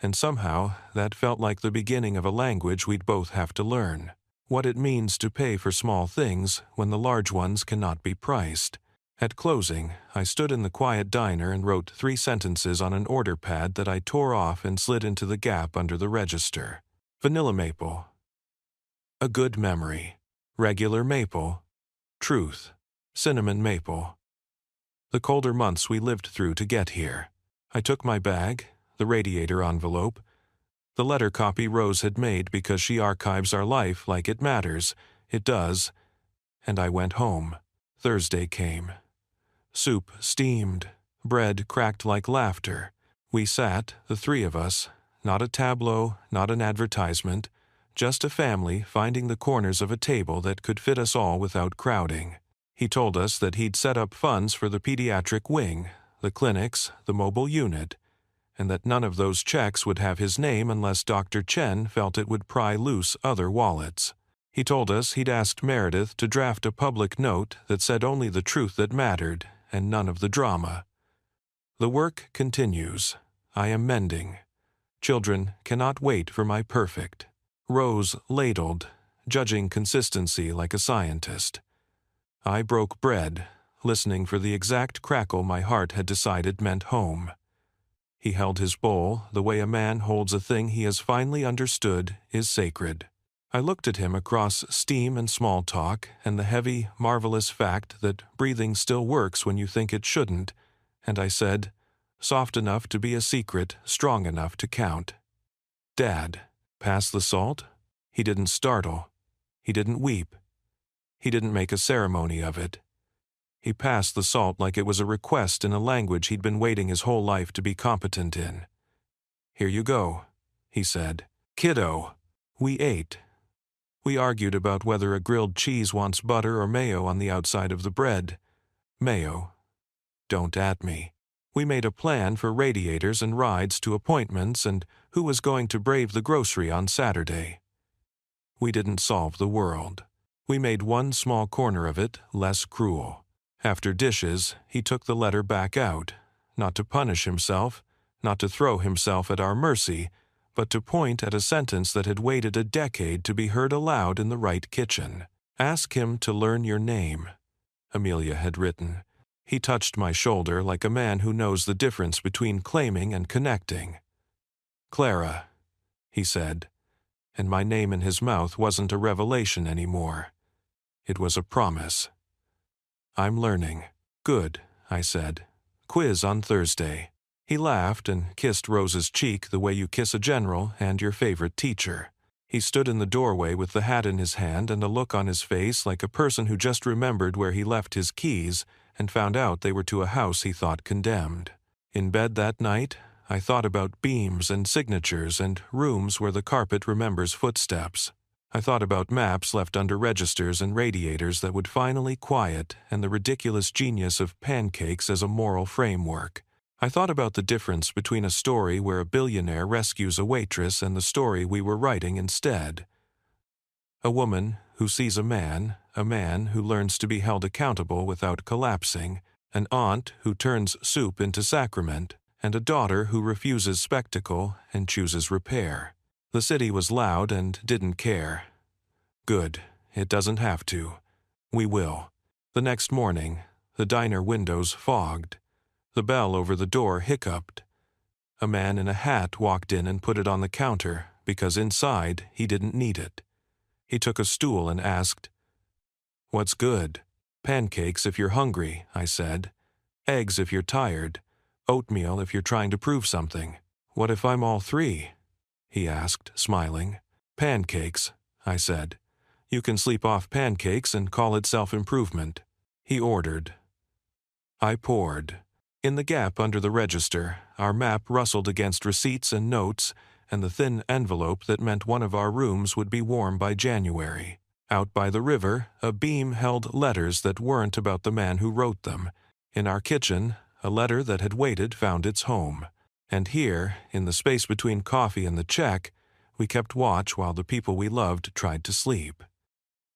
and somehow that felt like the beginning of a language we'd both have to learn. What it means to pay for small things when the large ones cannot be priced. At closing, I stood in the quiet diner and wrote 3 sentences on an order pad that I tore off and slid into the gap under the register. Vanilla maple. A good memory. Regular maple. Truth. Cinnamon maple. The colder months we lived through to get here. I took my bag, the radiator envelope, the letter copy Rose had made because she archives our life like it matters. It does. And I went home. Thursday came. Soup steamed. Bread cracked like laughter. We sat, the 3 of us, not a tableau, not an advertisement, just a family finding the corners of a table that could fit us all without crowding. He told us that he'd set up funds for the pediatric wing, the clinics, the mobile unit, and that none of those checks would have his name unless Dr. Chen felt it would pry loose other wallets. He told us he'd asked Meredith to draft a public note that said only the truth that mattered and none of the drama. The work continues. I am mending. Children cannot wait for my perfect. Rose ladled. judging consistency like a scientist. I broke bread, listening for the exact crackle my heart had decided meant home. He held his bowl the way a man holds a thing he has finally understood is sacred. I looked at him across steam and small talk and the heavy, marvelous fact that breathing still works when you think it shouldn't, and I said, soft enough to be a secret, strong enough to count, "Dad, pass the salt?" He didn't startle. He didn't weep. He didn't make a ceremony of it. He passed the salt like it was a request in a language he'd been waiting his whole life to be competent in. "Here you go," he said. "Kiddo." We ate. We argued about whether a grilled cheese wants butter or mayo on the outside of the bread. Mayo. Don't at me. We made a plan for radiators and rides to appointments and who was going to brave the grocery on Saturday. We didn't solve the world. We made one small corner of it less cruel. After dishes, he took the letter back out, not to punish himself, not to throw himself at our mercy, but to point at a sentence that had waited a decade to be heard aloud in the right kitchen. "Ask him to learn your name," Amelia had written. He touched my shoulder like a man who knows the difference between claiming and connecting. "Clara," he said, and my name in his mouth wasn't a revelation anymore. It was a promise. "I'm learning." "Good," I said. "Quiz on Thursday." He laughed and kissed Rose's cheek the way you kiss a general and your favorite teacher. He stood in the doorway with the hat in his hand and a look on his face like a person who just remembered where he left his keys and found out they were to a house he thought condemned. In bed that night, I thought about beams and signatures and rooms where the carpet remembers footsteps. I thought about maps left under registers and radiators that would finally quiet and the ridiculous genius of pancakes as a moral framework. I thought about the difference between a story where a billionaire rescues a waitress and the story we were writing instead. A woman who sees a man who learns to be held accountable without collapsing, an aunt who turns soup into sacrament, and a daughter who refuses spectacle and chooses repair. The city was loud and didn't care. Good, it doesn't have to. We will. The next morning, the diner windows fogged. The bell over the door hiccuped. A man in a hat walked in and put it on the counter because inside he didn't need it. He took a stool and asked, "What's good?" "Pancakes if you're hungry," I said. "Eggs if you're tired. Oatmeal if you're trying to prove something." "What if I'm all three?" he asked, smiling. "Pancakes," I said. "You can sleep off pancakes and call it self-improvement." He ordered. I poured. In the gap under the register, our map rustled against receipts and notes and the thin envelope that meant one of our rooms would be warm by January. Out by the river, a beam held letters that weren't about the man who wrote them. In our kitchen, a letter that had waited found its home. And here, in the space between coffee and the check, we kept watch while the people we loved tried to sleep.